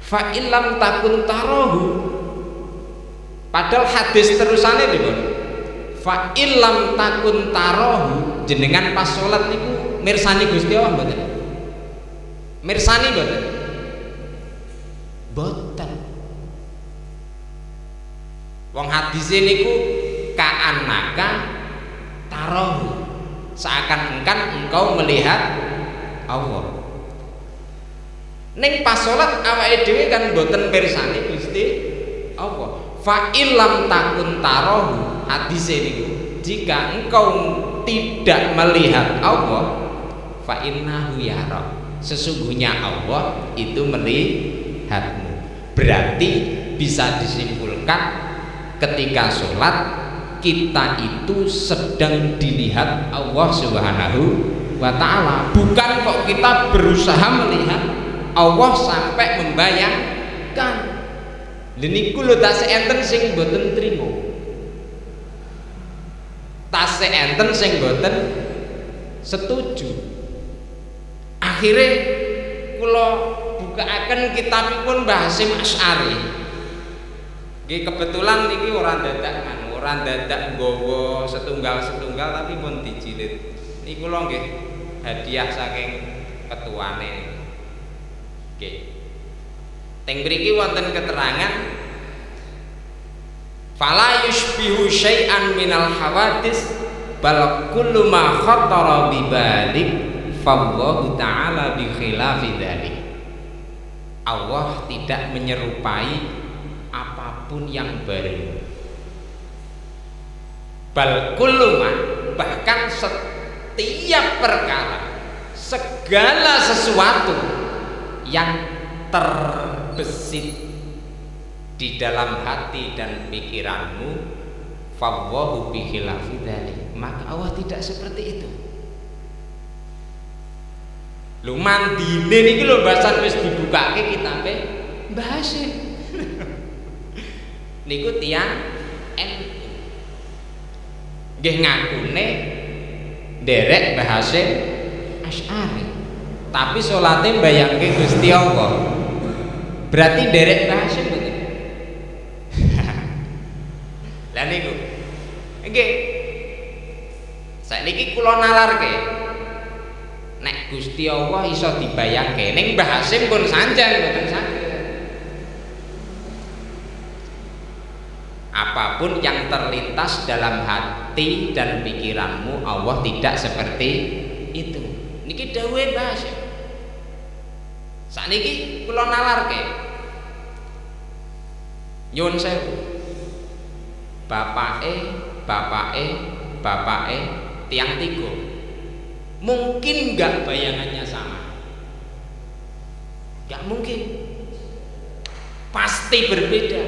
Fa ilam takun tarahu, padahal hadis terusane dipun fa illam takun tarahu, jenengan pas salat niku mirsani Gusti Allah mboten? Mirsani mboten? Mboten. Wong hadise niku ka'annaka tarahu, seakan-akan engkau melihat Allah. Ning pas salat awake dhewe kan mboten mirsani Gusti Allah. Fa illam takun tarahu, hadise niku, jika engkau tidak melihat Allah, fa innahu yara, sesungguhnya Allah itu melihatmu. Berarti bisa disimpulkan ketika sholat kita itu sedang dilihat Allah Subhanahu wa ta'ala. Bukan kok kita berusaha melihat Allah sampai membayangkan. Niku lho tasih enten sing mboten trima. Tasih enten sing mboten setuju. Akhirnya kula bukaaken kitabipun Mbah Hasyim Asy'ari. Nggih kebetulan niki ora dadak nggawa setunggal-setunggal tapi pun dijilid. Niki kula nggih hadiah saking ketuane. Nggih. Teng mriki wonten keterangan fala yushbihu syai'an minal hawadis bal kullu ma khatara bi balik fallahu ta'ala bi khilafi dzalik. Allah tidak menyerupai apapun yang baru. Bal kullu ma, bahkan setiap perkara, segala sesuatu yang terbesit di dalam hati dan pikiranmu, fallahu bi khilafi dzalik, maka Allah tidak seperti itu. Lu mandine niki lho bahasan wis dibukake kitabe Mbah Hasyim. Niku tiyang NU. Nggih ngakune nderek Mbah Hasyim Asy'ari. Tapi salate mbayangke Gusti Allah. Berarti nderek Mbah Hasyim mboten. Lah niku. Nggih. Saiki kula nalarke nek Gusti Allah iso dibayangke ning Mbah Hasyim pun sanjang mboten saged. Apapun yang terlintas dalam hati dan pikiranmu Allah tidak seperti itu. Niki dawuhe Mbah Hasyim. Sakniki kula nalarke. Nyuwun sewu. Bapake tiang tiga. Mungkin enggak bayangannya sama? Enggak mungkin. Pasti berbeda.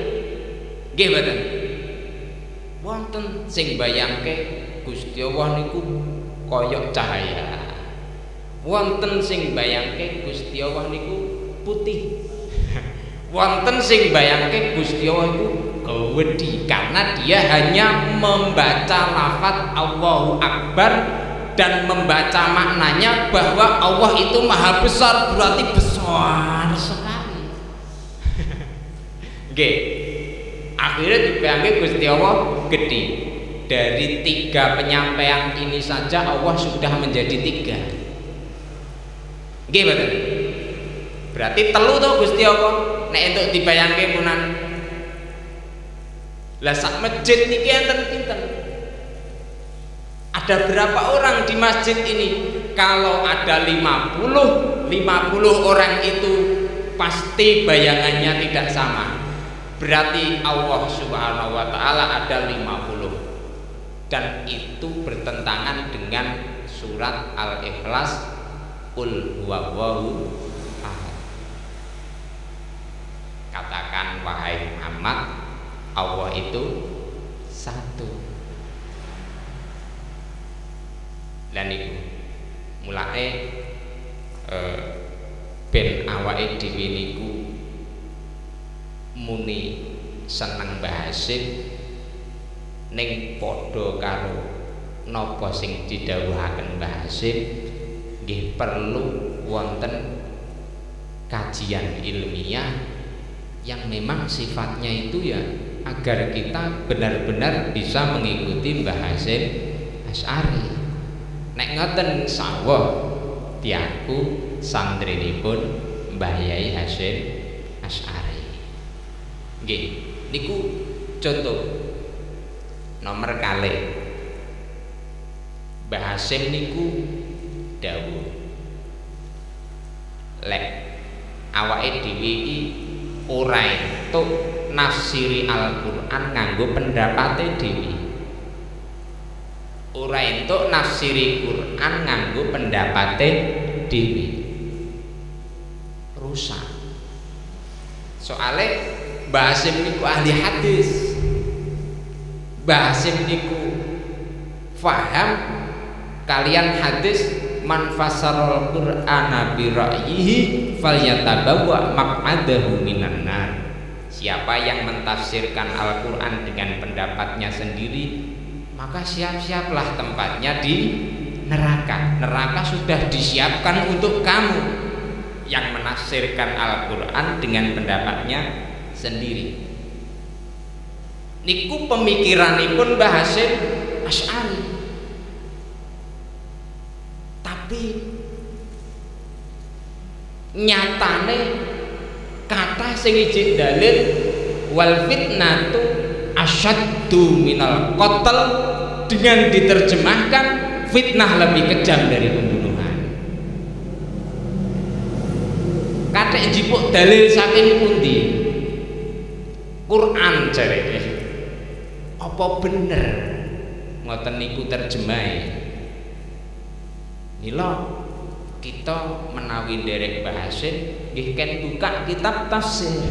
Nggih mboten? Wonten sing bayangke Gusti Allah niku kaya cahaya. Wonten sing bayangke Gusti Allah niku putih. Wonten sing bayangke Gusti Allah niku gawedhi karena dia hanya membaca lafaz Allahu Akbar dan membaca maknanya bahwa Allah itu maha besar, berarti besar sekali. Nggih. Akhirnya dibayangke Gusti Allah gede. Dari 3 penyampaian ini saja Allah sudah menjadi 3. Nggih mboten? Berarti telu to Gusti Allah nek entuk dibayangke punan. Lah sak masjid niki enten pinten? Ada berapa orang di masjid ini? Kalau ada 50 orang itu pasti bayangannya tidak sama. Berarti Allah Subhanahu wa taala ada 50. Dan itu bertentangan dengan surat Al-Ikhlas, Qul huwallahu ahad. Katakan wahai Muhammad, Allah itu satu. Dan itu mulai ben awake dhewe niku muni seneng Mbah Hasyim ning padha karo napa sing didhawuhaken Mbah Hasyim nggih perlu wonten kajian ilmiah yang memang sifatnya itu ya agar kita benar-benar bisa mengikuti Mbah Hasyim Asy'ari. Nek ngoten sawah tiangku santrinipun Mbah Yai Hasyim Asy'ari. Nggih, niku contoh nomor kalih. Mbah Hasyim niku dawuh lek awake dhewe iki ora entuk nafsiri Al-Qur'an nganggo pendapate dhewe. Ora entuk nafsiri Quran nganggo pendapate dhewe. Rusak. Soale Mbah Hasyim niku ahli hadis. Mbah Hasyim niku paham kalian hadis man fasarul Qur'ana bi ra'yihi falyatabawwa maq'adahu minan nar. Siapa yang mentafsirkan Al-Qur'an dengan pendapatnya sendiri, maka siap-siaplah tempatnya di neraka. Neraka sudah disiapkan untuk kamu. Yang menafsirkan Al-Quran dengan pendapatnya sendiri. Niku pemikiranipun Mbah Hasyim Asy'ari. Tapi nyatane kata sing ijik dalil wal fitnatu asyaddu minal qatl dengan diterjemahkan fitnah lebih kejam dari pembunuhan. Kathik jipuk dalil saking pundi? Quran jarene. Apa bener ngoten niku terjemahe? Mila kita menawi nderek Mbah Hasyim nggih ken buka kitab tafsir.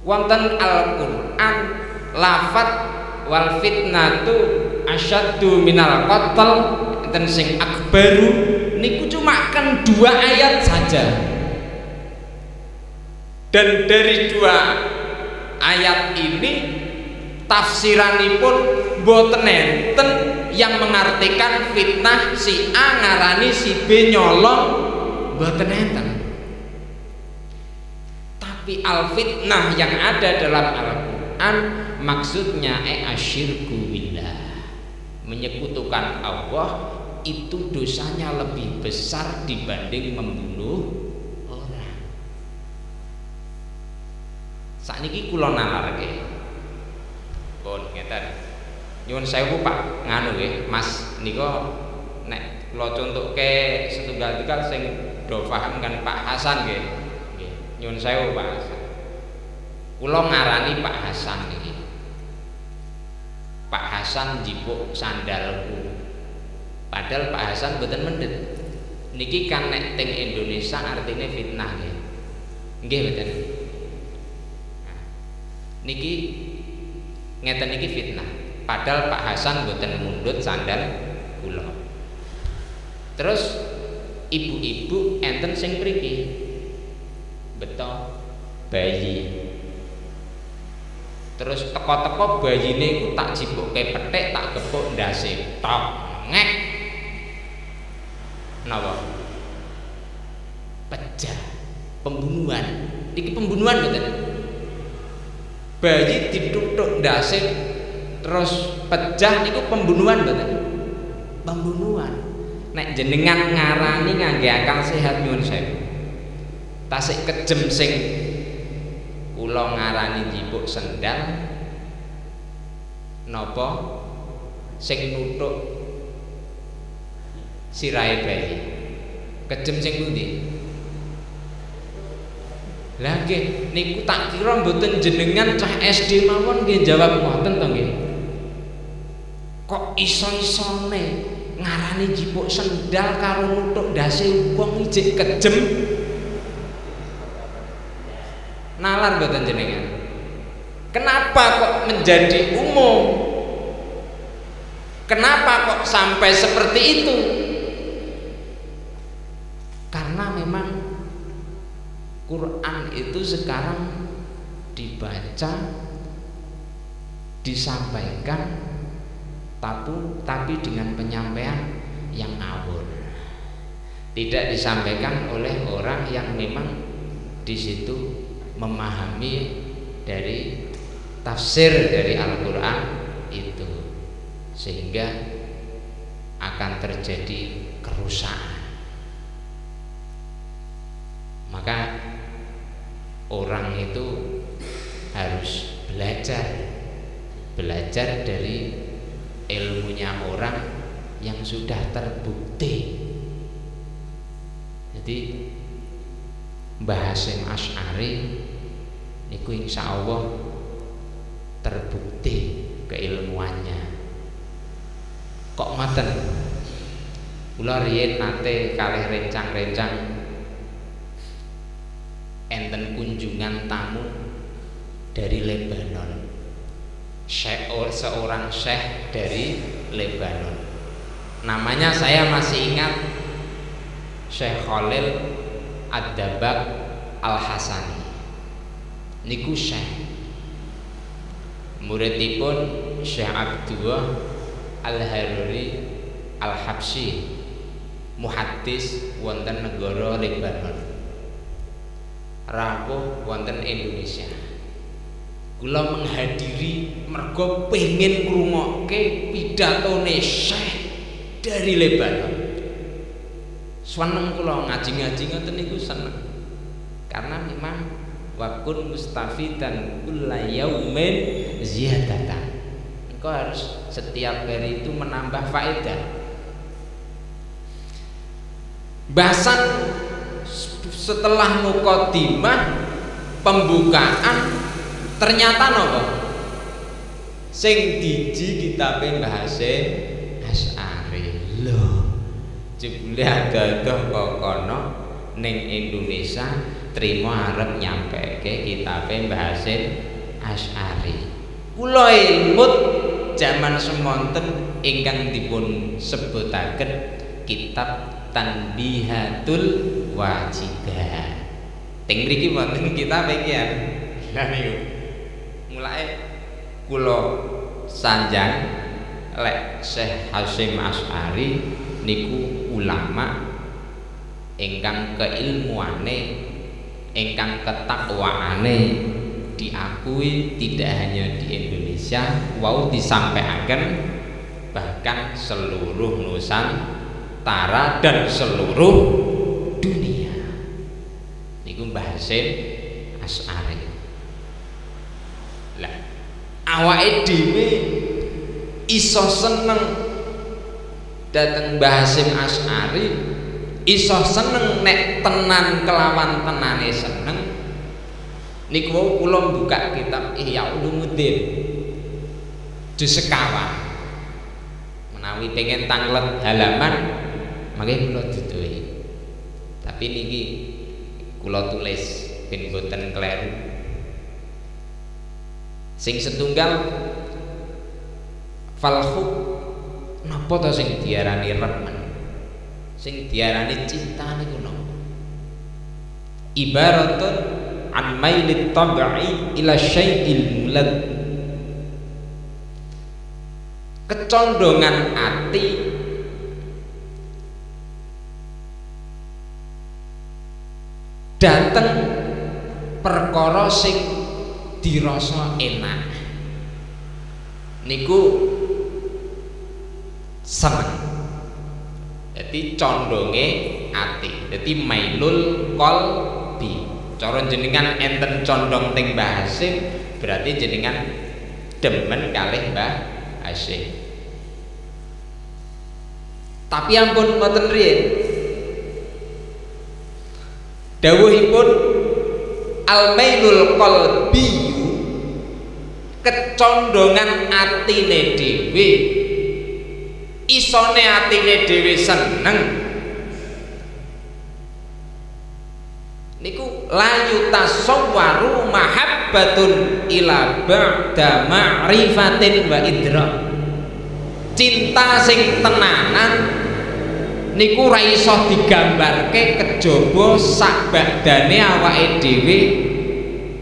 Wonten Al-Qur'an lafat wal fitnatu asyaddu minal qatl enten sing akbaru niku cuma kan 2 ayat saja. Dan dari 2 ayat ini tafsiranipun boten enten yang mengartikan fitnah si A ngarani si B nyolong, boten enten. Tapi al-fitnah yang ada dalam Al-Quran maksudnya asyirku billah, menyekutukan Allah itu dosanya lebih besar dibanding membunuh orang. Sakniki kula nalarke. Pun ngeten. Nyuwun sewu Pak, nganu nggih, Mas nika nek kula contohke setunggal-tunggal sing do paham kan Pak Hasan nggih. Nggih. Nyuwun sewu Pak Hasan. Kula ngarani Pak Hasan niki. Pak Hasan jipuk sandalku. Padahal Pak Hasan mboten mendhet. Niki kan nek teng Indonesia artine fitnah nggih. Nggih mboten. Niki ngeten niki fitnah. Padahal Pak Hasan mboten mundhut sandal kula. Terus ibu-ibu enten sing mriki beto bayi. Terus teko-teko bayine iku tak jibukke pethik, tak gepuk ndase tok ngek. Napa? Pecah. Pembunuhan. Niki pembunuhan mboten? Bayi dituthuk ndase terus pecah niku pembunuhan mboten? Pembunuhan. Nek jenengan ngarani ngangge akal sehat nyuwun sewu. Tasik kejem sing kula ngarani jipuk sendal napa sing nuthuk sirahe bayi. Kejem sing pundi? Lah nggih niku tak kira mboten jenengan cah SD mawon nggih jawab ngoten to nggih. Kok iso-isone ngarani jipuk sendal karo nuthuk ndase wong ijik kejem? Nalar mboten jenengan? Kenapa kok menjadi umum? Kenapa kok sampai seperti itu? Karena memang Quran itu sekarang dibaca, disampaikan, tapi dengan penyampaian yang ngawur. Tidak disampaikan oleh orang yang memang di situ memahami dari tafsir dari Al-Quran itu, sehingga akan terjadi kerusakan. Maka orang itu harus belajar dari ilmunya orang yang sudah terbukti. Jadi Mbah Hasyim Asy'ari niku insyaallah terbukti keilmuannya. Kok ngoten? Kula riyen nate kalih rencang-rencang enten kunjungan tamu dari Lebanon. Seorang syekh dari Lebanon. Namanya saya masih ingat, Syekh Khalil Ad-Dabak Al-Hasani. Niku syekh. Muridipun Syekh Abdullah Al-Haruri Al-Habsyi, muhaddis wonten negara Lebanon, rawuh wonten Indonesia. Kula menghadiri mergo pengen ngrungokke pidatone Syekh dari Lebanon. Seneng kula ngaji-ngaji ngoten niku seneng. Karena memang wakun mustafidan kulla yaumin ziyadatan. Engkau harus setiap hari itu menambah faedah. Bahasan setelah muqaddimah pembukaan ternyata nopo sing diji kitabe Mbah Hasyim Asy'ari. Lho, jebule ada-ada kok kono ning Indonesia trimo arep nyampeke kitabe Mbah Hasyim Asy'ari. Kula ilmut jaman semonten ingkang dipun sebutaken kitab Tanbihatul Wajidah. Teng mriki wonten kitab iki ya. Lah niku mulai kula sanjang lek Syekh Hasyim Asy'ari niku ulama ingkang keilmuane, ingkang ketakwaane diakui tidak hanya di Indonesia, wau disampaikan bahkan seluruh Nusantara dan seluruh dunia. Niku Mbah Hasyim Asy'ari. Lah awake dhewe iso seneng dateng Mbah Hasyim Asy'ari, iso seneng nek tenan kelawan tenane seneng. Niku kula buka kitab Ihya Ulumuddin juz sekawan. Menawi pengen tanglet halaman mangke kula duduhi. Tapi niki kula tulis ben boten kleru. Sing setunggal falhub napa to sing diarani remen, sing diarani cinta niku napa? Ibaratun an mailit tab'i ila syai'il mulad, kecondongan ati dateng perkara sing dirasa enak niku seneng. Jadi condonge ati, jadi mailul qalbi. Cara jenengan enten condong teng Mbah Hasyim berarti jenengan demen kalih Mbah Hasyim. Tapi ampun mboten riyen dawuhipun al-mailul qalbi, kecondongan atine dhewe, isone atine dhewe seneng niku la yutasawwaru mahabbatun ila ba'da ma'rifatin wa idrak. Cinta sing tenanan niku ra iso digambarke kejaba sakbadane awake dhewe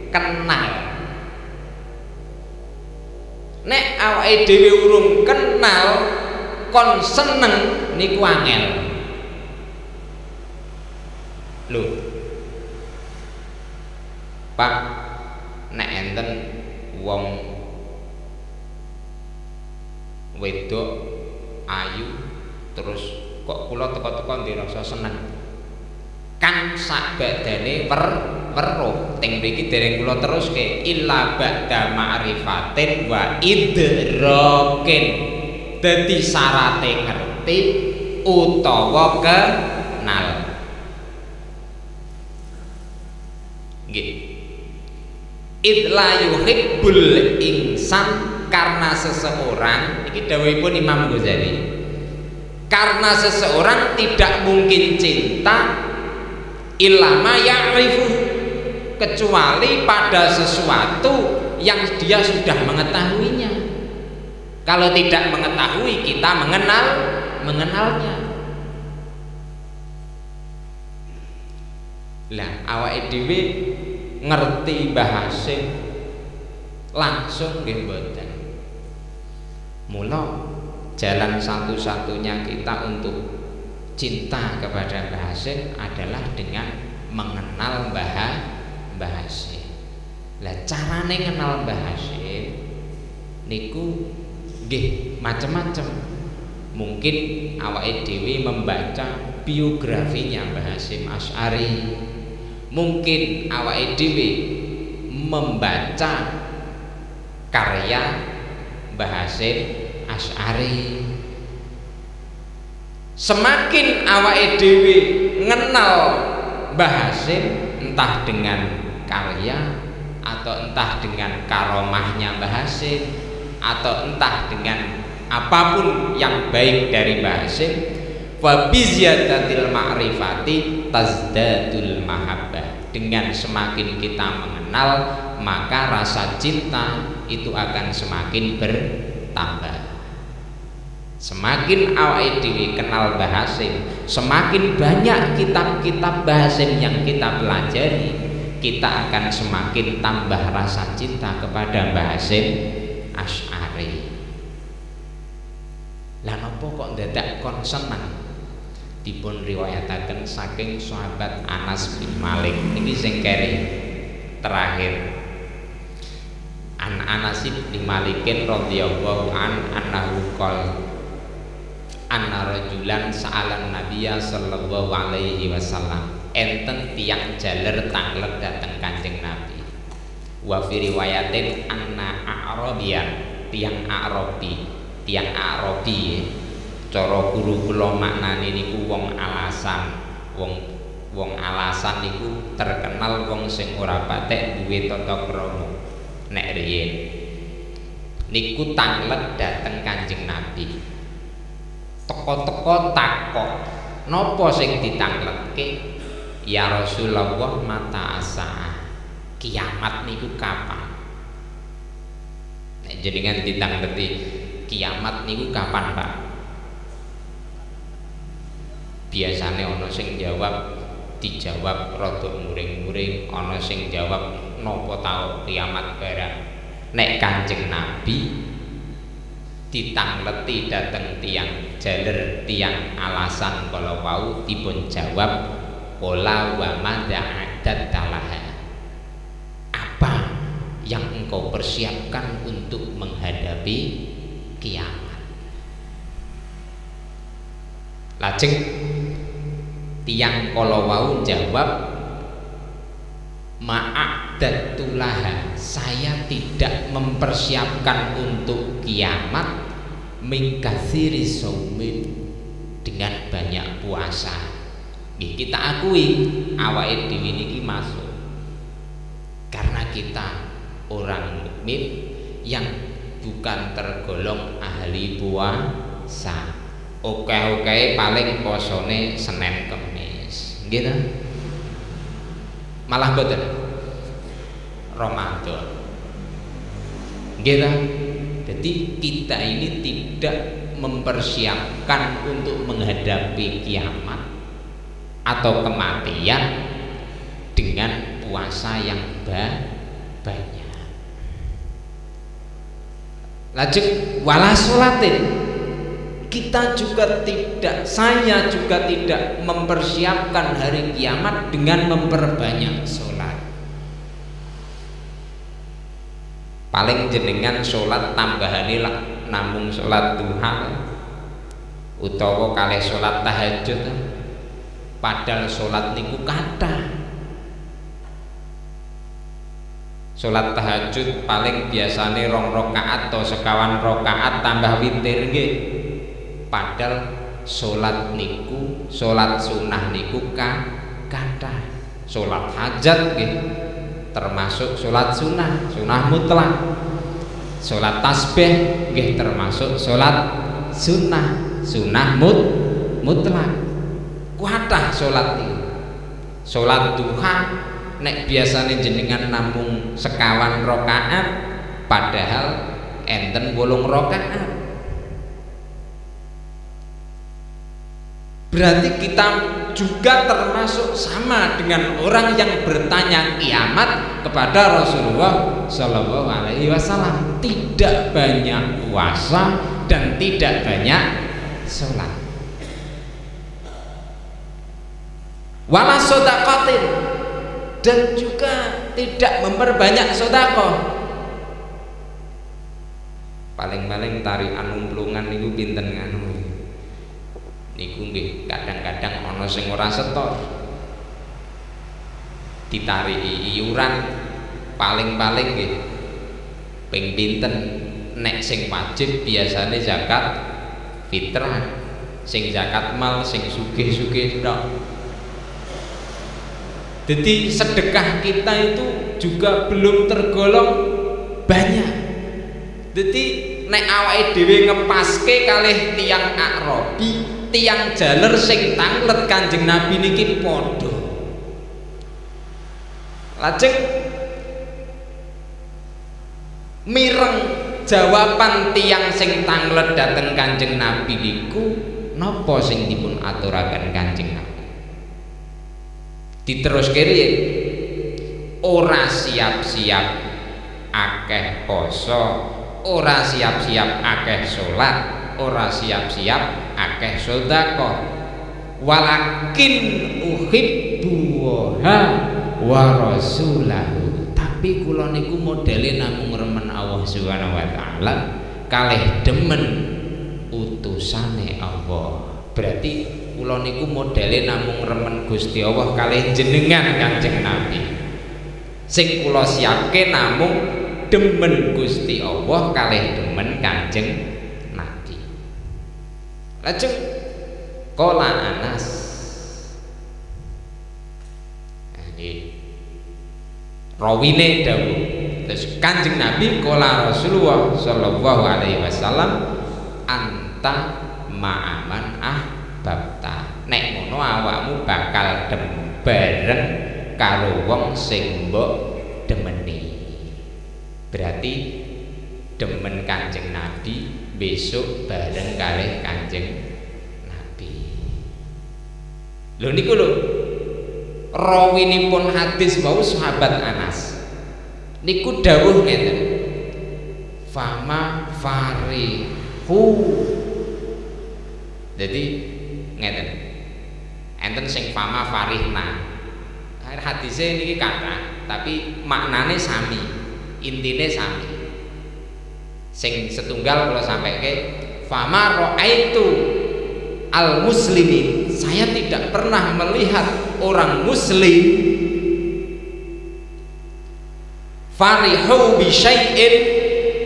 kenal. Nek awake dhewe urung kenal kon seneng niku angel. Lho Pak, nek enten wong wedok ayu terus kok kula teko-teko ndirasa seneng, kan sakbadane weruh. Teng mriki dereng kula teruske illa ba'da ma'rifatin wa idrakin, dadi syarate ngerti utawa kenal. Nggih. Idla yuhibbul insan, karena seseorang, iki dawuhipun Imam Ghazali, karena seseorang tidak mungkin cinta illa ma ya'rifu, kecuali pada sesuatu yang dia sudah mengetahuinya. Kalau tidak mengetahui, kita mengenalnya. Lah awake dhewe ngerti Mbah Hasyim langsung nggih mboten. Mula jalan satu-satunya kita untuk cinta kepada Mbah Hasyim adalah dengan mengenal Mbah Hasyim. Lah carane kenal Mbah Hasyim niku nggih macam-macam. Mungkin awake dhewe membaca biografinya Mbah Hasyim Asy'ari. Mungkin awake dhewe membaca karya Mbah Hasyim Asy'ari. Semakin awake dhewe ngenal Mbah Hasyim, entah dengan karya atau entah dengan karomahnya Mbah Hasyim atau entah dengan apapun yang baik dari Mbah Hasyim, fa bi ziyadatil ma'rifati tazdadul mahabbah. Dengan semakin kita mengenal, maka rasa cinta itu akan semakin bertambah. Semakin awake dhewe kenal Mbah Hasyim, semakin banyak kitab-kitab Mbah Hasyim yang kita pelajari, kita akan semakin tambah rasa cinta kepada Mbah Hasyim Asy'ari. Lah napa kok dadak kon seneng? Dipun riwayataken saking sahabat Anas bin Malik. Niki sing keri terakhir. An Anas bin Malikin radhiyallahu anhu qol anna rajulan sa'alan nabiyya sallallahu alaihi wasallam. Enten tiang jaler tanglet dateng Kanjeng Nabi. Wa fi riwayatin anna a'rabiyan, tiang Arabi cara guru kula maknane niku wong alasan. Wong alasan niku terkenal wong sing ora patek duwe tata krama. Nek riyen niku tanglet dateng Kanjeng Nabi. Teko-teko takok, napa sing ditangletke? Ya Rasulullah, mata asa kiamat niku kapan? Nek jenengan ditangleti kiamat niku kapan, Pak? Biasane ana sing jawab, dijawab rada muring-muring, ana sing jawab napa tau kiamat barang. Nek Kanjeng Nabi ditangleti dateng tiang jaler, tiang alasan kalau wau dipun jawab pola wa mada'adat talaha. Apa yang engkau persiapkan untuk menghadapi kiamat? Lajeng tiang kalau wau jawab ma'adatulaha, saya tidak mempersiapkan untuk kiamat mingkasiri saumin, dengan banyak puasa. Kita akui awake dhewe niki masuk karena kita orang mukmin yang bukan tergolong ahli puasa. Oke paling posone Senin Kamis gitu, malah boten Ramadan gitu. Jadi kita ini tidak mempersiapkan untuk menghadapi kiamat atau kematian dengan puasa yang banyak. Lajeng wala sholatin, kita juga tidak, saya juga tidak mempersiapkan hari kiamat dengan memperbanyak sholat. Paling jenengan sholat tambahane lah namung sholat duha utawa kalih sholat tahajud. Padahal sholat niku kathah. Sholat tahajud paling biasane 2 rakaat atau sekawan rakaat tambah witir nggih. Padahal sholat niku, sholat sunnah niku kathah. Sholat hajat nggih termasuk sholat sunnah, sunnah mutlak. Sholat tasbih nggih termasuk sholat sunnah, sunnah mutlak. Kuatah sholat ini. Sholat duha nek biasanya jenengan namung sekawan rakaat, padahal enten 8 rakaat. Berarti kita juga termasuk sama dengan orang yang bertanya kiamat kepada Rasulullah Shallallahu Alaihi Wasallam. Tidak banyak puasa, dan tidak banyak sholat. Wala sodaqatin, dan juga tidak memperbanyak sedekah. Paling-paling tarikan umplungan niku pinten anu niku nggih kadang-kadang ana sing ora setor, ditariki iuran paling-paling nggih ping pinten. Nek sing wajib biasane zakat fitrah, sing zakat mal sing sugih-sugih tok. Jadi sedekah kita itu juga belum tergolong banyak. Jadi nek awake dhewe ngepaske kalih tiyang Arabi, tiyang jaler sing tanglet Kanjeng Nabi niki padha. Lajeng mireng jawaban tiyang sing tanglet dateng Kanjeng Nabi niku napa sing dipun aturaken Kanjeng Nabi? Diterus kiri, ora siap-siap akeh poso, ora siap-siap akeh sholat, ora siap-siap akeh sedekah, walakin uhibbu wa rasulahu, tapi kula niku modele namung remen Allah Subhanahu wa taala kalih demen utusane Allah. Berarti kula niku modele namung remen Gusti Allah kalih jenengan Kanjeng Nabi. Sing kula siapke namung demen Gusti Allah kalih demen Kanjeng Nabi. Lajeng qala Anas, rawine dawuh, terus Kanjeng Nabi qala Rasulullah sallallahu alaihi wasallam, anta ma'aman ahbabta, nek ngono awakmu bakal bareng karo wong sing mbok demeni. Berarti demen Kanjeng Nabi besok bareng kalih Kanjeng Nabi. Lho niku lho rawinipun hadis wau sahabat Anas niku dawuh ngeten, fama farihu. Jadi ngeten, enten sing fama farihna. Hadise niki kathah, tapi maknane sami, intine sami. Sing setunggal kula sampaikan, fama ra'aitu al muslimin, saya tidak pernah melihat orang muslim farihu bi syai'in,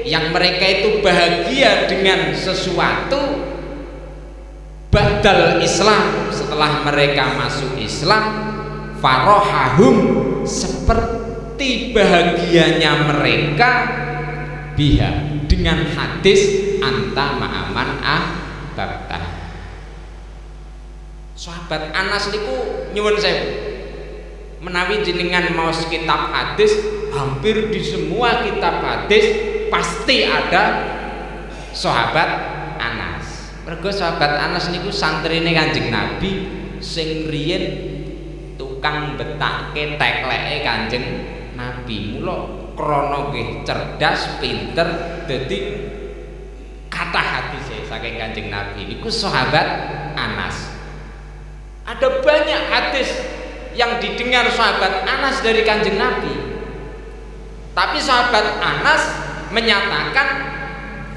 yang mereka itu bahagia dengan sesuatu ba'dal Islam, setelah mereka masuk Islam, farohahum, seperti bahagianya mereka biha, dengan hadis anta ma'aman ahbabta. Sahabat Anas niku nyuwun sewu, menawi jenengan maos kitab hadis, hampir di semua kitab hadis pasti ada sahabat Anas. Mergo sahabat Anas niku santrine Kanjeng Nabi sing riyen tukang betake tekleke Kanjeng Nabi. Mula krana nggih cerdas, pinter, dadi kathah hadise saking Kanjeng Nabi niku sahabat Anas. Ada banyak hadis yang didengar sahabat Anas dari Kanjeng Nabi. Tapi sahabat Anas menyatakan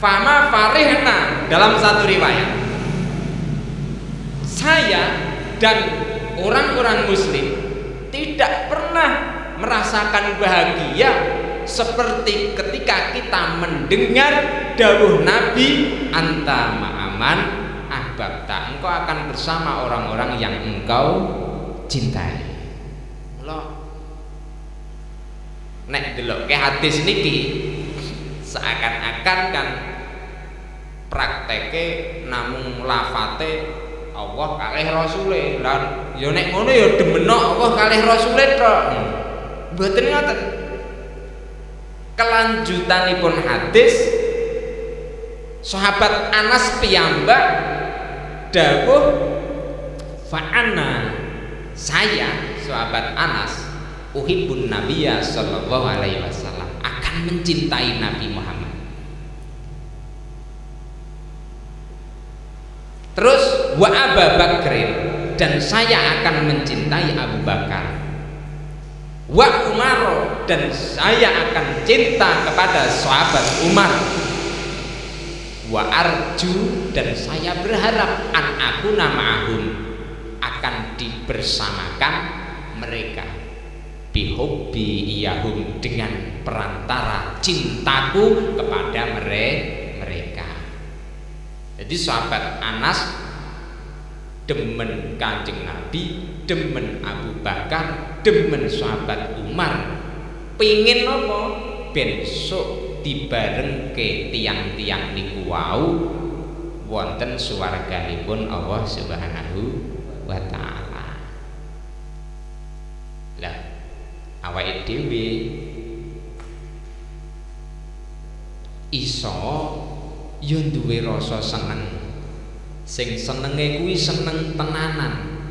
fama farihna dalam satu riwayat, saya dan orang-orang muslim tidak pernah merasakan bahagia seperti ketika kita mendengar dawuh Nabi anta ma'aman ahbabta, engkau akan bersama orang-orang yang engkau cintai. Mula nek delok ke hadis niki seakan-akan kan prakteke namung lafate Allah kalih Rasule. Lan ya nek ngono ya demeno Allah kalih Rasule tok. Mboten ngoten. Kelanjutanipun hadis, sahabat Anas piyambak dawuh fa'ana, saya sahabat Anas uhibbun nabiyya sallallahu alaihi wasallam, akan mencintai Nabi Muhammad. Terus wa Abu Bakrin, dan saya akan mencintai Abu Bakar. Wa Umar, dan saya akan cinta kepada sahabat Umar. Wa arju, dan saya berharap an aku nama'ahum, akan dibersamakan mereka bihubbi iyahum, dengan perantara cintaku kepada mereka. Jadi sahabat Anas demen Kanjeng Nabi, demen Abu Bakar, demen sahabat Umar. Pingin apa? Besok dibarengke tiang-tiang niku wau wonten swarganipun Allah Subhanahu wa taala. Lah awake dhewe iso yo duwe rasa seneng. Sing senenge kuwi seneng tenanan.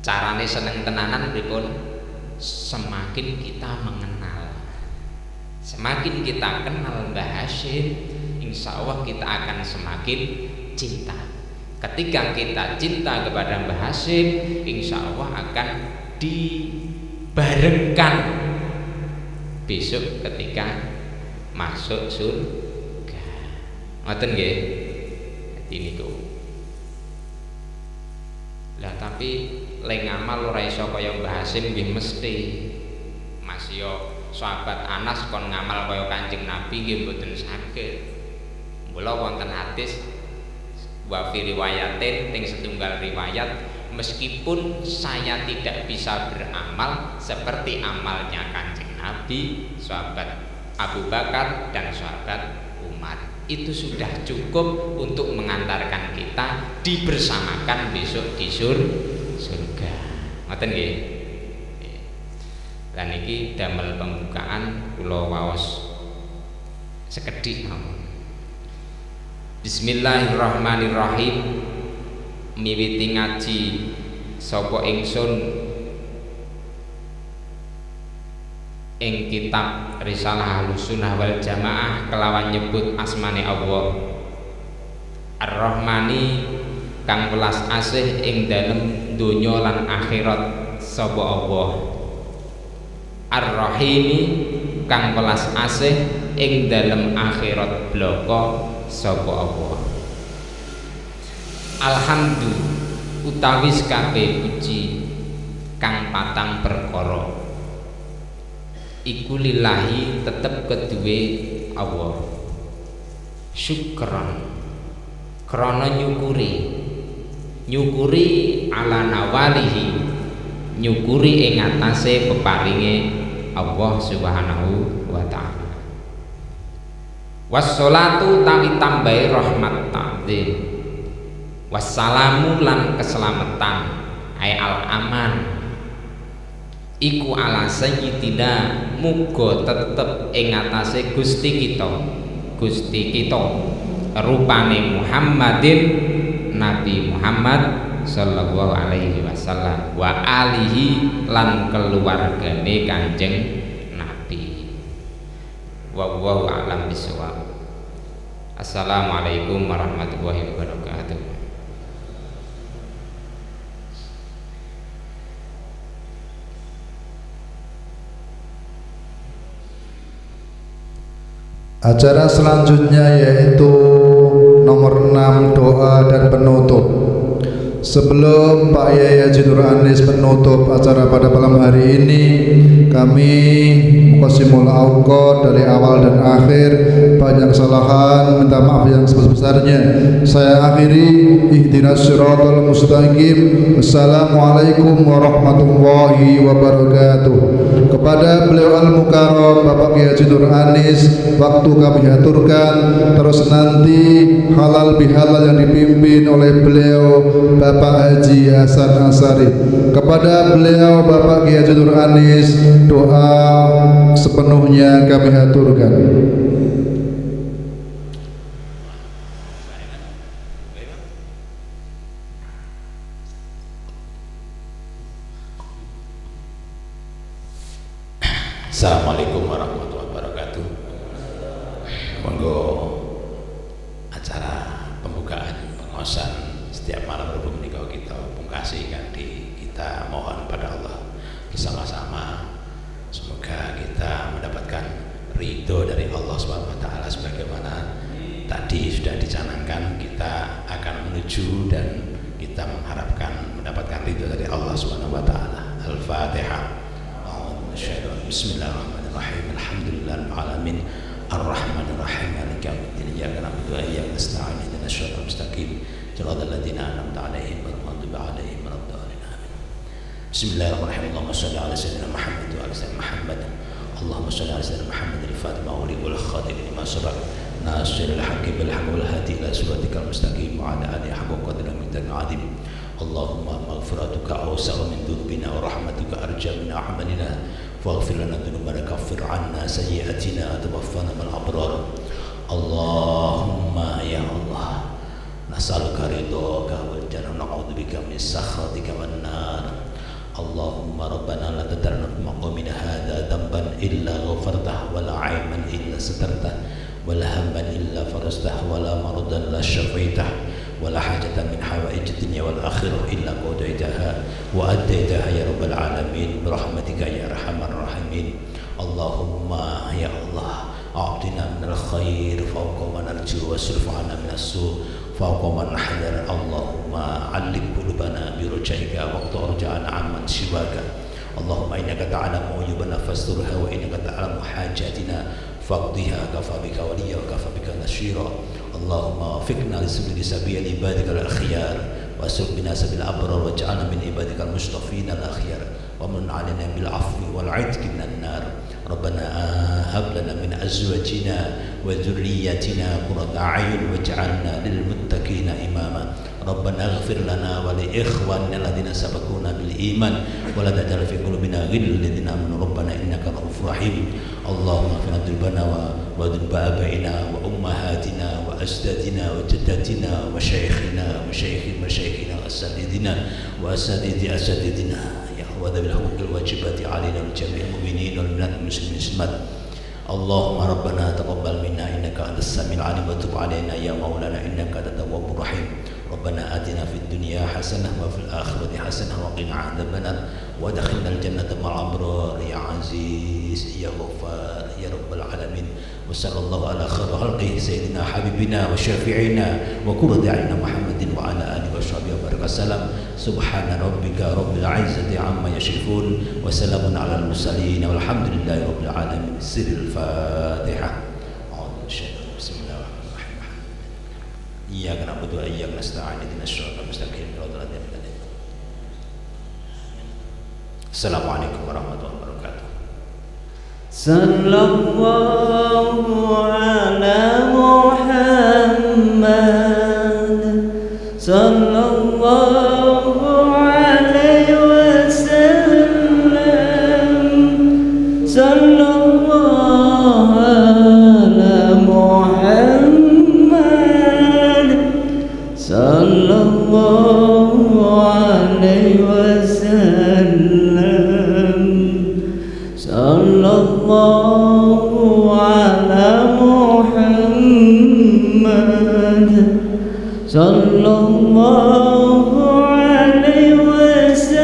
Carane seneng tenanan pripun? Semakin kita mengenal, semakin kita kenal Mbah Hasyim, insya Allah kita akan semakin cinta. Ketika kita cinta kepada Mbah Hasyim, insya Allah akan dibarengkan besok ketika masuk surga. Ngoten nggih? Ini tuh. Lah tapi lek ngamal ora iso kaya Mbah Hasyim nggih mesti. Mas yo sahabat Anas kon ngamal kaya Kanjeng Nabi nggih mboten saged. Mula wonten hadis wa fi riwayatin, ting setunggal riwayat, meskipun saya tidak bisa beramal seperti amalnya Kanjeng Nabi, sahabat Abu Bakar dan sahabat Umar, itu sudah cukup untuk mengantarkan kita dibersamakan besok di surga. Ngoten nggih. Lan iki damel pembukaan kula waos sekedhik mawon. Bismillahirrahmanirrahim. Miwiti ngaji sapa ingsun ing kitab Risalah Ahlussunnah wal Jamaah kelawan nyebut asmane Allah Ar-Rahmani kang welas asih ing dalem donya lan akhirat sapa Allah, Ar-Rahimi kang welas asih ing dalem akhirat blaka sapa Allah. Alhamdu utawis kabeh puji kang patang perkara iku lillahi tetep keduwe Allah. Syukran krana nyukuri ala nawalihi, nyukuri ing atase peparinge Allah Subhanahu wa taala. Wassalatu tawi tambahi rahmat ta'zim, wassalamu lan keselamatan ay al aman iku ala sayyidina muga tetep ing atase Gusti kita rupane Muhammadin Nabi Muhammad sallallahu alaihi wasallam wa alihi lan keluargane Kanjeng Nabi. Wallahu a'lam bishawab. Assalamualaikum warahmatullahi wabarakatuh. Acara selanjutnya yaitu nomor 6, doa dan penutup. Sebelum Pak Yai Haji Nur Anis menutup acara pada malam hari ini, kami Muqassimul Awqat dari awal dan akhir banyak kesalahan, minta maaf yang sebesar-besarnya. Saya akhiri, ihdinas siratal mustaqim. Wassalamualaikum warahmatullahi wabarakatuh. Kepada beliau Al-Mukarram Bapak Kiai Haji Nur Anis, waktu kami aturkan, terus nanti halal bihalal yang dipimpin oleh beliau Bapak Haji Hasan Asari. Kepada beliau Bapak Kiai Haji Nur Anis, doa sepenuhnya kami aturkan. Assalamualaikum warahmatullahi wabarakatuh. Monggo acara pembukaan maju dan kita mengharapkan mendapatkan ridho dari Allah Subhanahu wa taala. Al-Fatihah. Bismillahirrahmanirrahim. Alhamdulillahil alamin. Ar-Rahmanir Rahim. Maliki yaumiddin. Iyyaka na'budu wa iyyaka nasta'in. Ihdinas siratal mustaqim. Shiratal ladzina an'amta 'alaihim ghairil maghdubi 'alaihim waladdallin. Amin. Bismillahirrahmanirrahim. Allahumma shalli 'ala sayyidina Muhammad wa 'ala sayyidina Muhammad. Allahumma shalli 'ala sayyidina Muhammad al-Fatih wa wal khatim lima sabaq. Nasiril haqqi bil haqqi wal hadi ila siratikal mustaqim wa 'ala alihi haqqa qadrihi min ta'adim. Allahumma maghfiratuka awsa'u min dhunubina wa rahmatuka arja min a'malina. Faghfir lana dhunubana kaffir 'anna sayyi'atina tawaffana ma'al abrar. Allahumma ya Allah, nas'aluka ridhaka wal jannah na'udzubika min sakhatika wan nar. Allahumma rabbana la tadarna fi maqamina hadha dhanban illa ghafartah wa la 'aiban illa satartah wa la hamman illa farajtah wa la maradan la shafaitah wa la hajatan min hawaijid dunya wal akhirah illa qadaitaha wa addaitaha ya rabbal alamin bi rahmatika ya arhamar rahimin. Allahumma ya Allah, a'tina minal khair fawqa ma narju wasrif 'anna minas su' fawqa ma nahdhar. Allahumma 'allim qulubana bi rujaika wa qtarja'ana 'amman siwaka. Allahumma innaka ta'lamu uyubana fasturha wa innaka ta'lamu hajatina faqdiha kafa bika waliya wa kafa bika nasira. Allahumma wafiqna li sabili sabil ibadikal akhyar wasruq bina sabil abrar waj'alna min ibadikal mustafina al akhyar wa mun 'alaina bil 'afwi wal 'itqi minan nar. Rabbana hab lana min azwajina wa dhurriyyatina qurrata a'yun waj'alna lil muttaqina imama. Rabbana ighfir lana wa li ikhwanina alladziina sabaquna bil iman wa la taj'al fi qulubina ghillan lil ladzina amanu rabbana innaka ra'ufur rahim. Allahumma ighfir dzunubana wa dzunub abaina wa ummahatina wa ajdadina wa jaddatina wa shaykhina wa shaykhi masyayikhina wa asatidina wa asatidi asatidina ya wadil huquqil wajibati alaina wal jami'il mu'minin wal mu'minat muslimin muslimat. Allahumma rabbana taqabbal minna innaka antas samiul alim wa tub alaina ya maulana innaka antat tawwabur rahim. Rabbana atina fid dunya hasanah wa fil akhirati hasanah wa qina adzabannar wa adkhilnal jannata ma'al abrar ya aziz ya ghaffar ya rabbal alamin. Wa sallallahu ala khairi khalqihi sayyidina habibina wa syafi'ina wa qurrati a'yunina Muhammadin wa ala alihi wa sahbihi wa barakasallam. Subhana rabbika rabbil izzati amma yasifun wa salamun alal mursalin walhamdulillahi rabbil alamin. Sirrul Fatihah. Iyyaka na'budu wa iyyaka nasta'in ihdinas siratal mustaqim. Assalamualaikum warahmatullahi wabarakatuh. Sallallahu ala Muhammad sallallahu alaihi wasallam. Sallallahu ala Muhammad sallallahu alaihi wasallam. Sallallahu ala Muhammad sallallahu alaihi wasallam.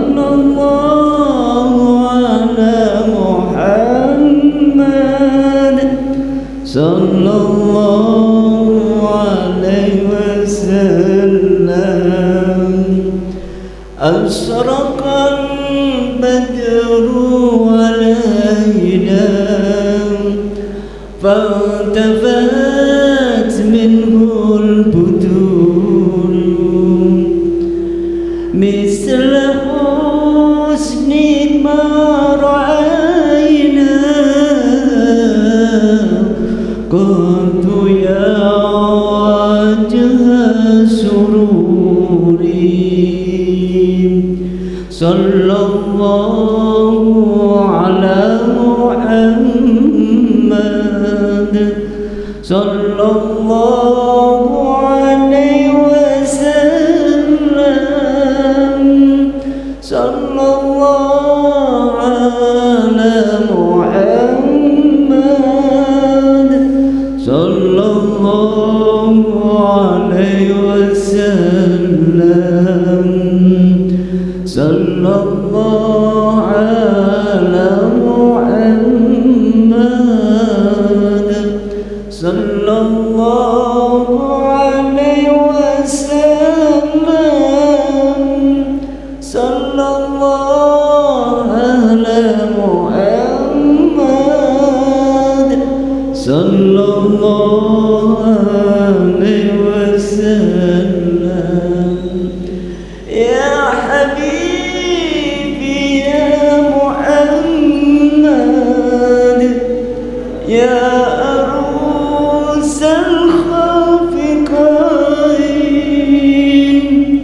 Sallallahu ala Muhammad sallallahu alaihi wasallam. Asraqal badru alaina فالتفت منه البدور مثل حسنك ما رأينا قلت يا وجه سروري. صلى الله على محمد صلى الله عليه وسلم. صلى الله على محمد صلى الله عليه وسلم. صلى الله على محمد صلى الله وسلم يا حبيبي يا محمد يا عروس الخافقين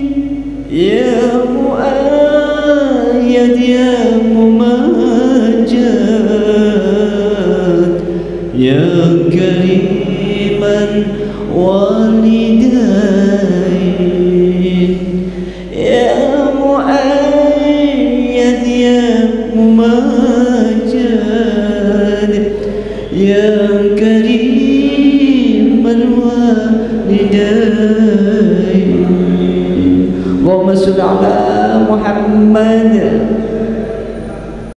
يا مؤيد يا ممجد يا كريما والدين يا مؤيد يا ممجد يا كريم الوالدين اللهم صل على محمد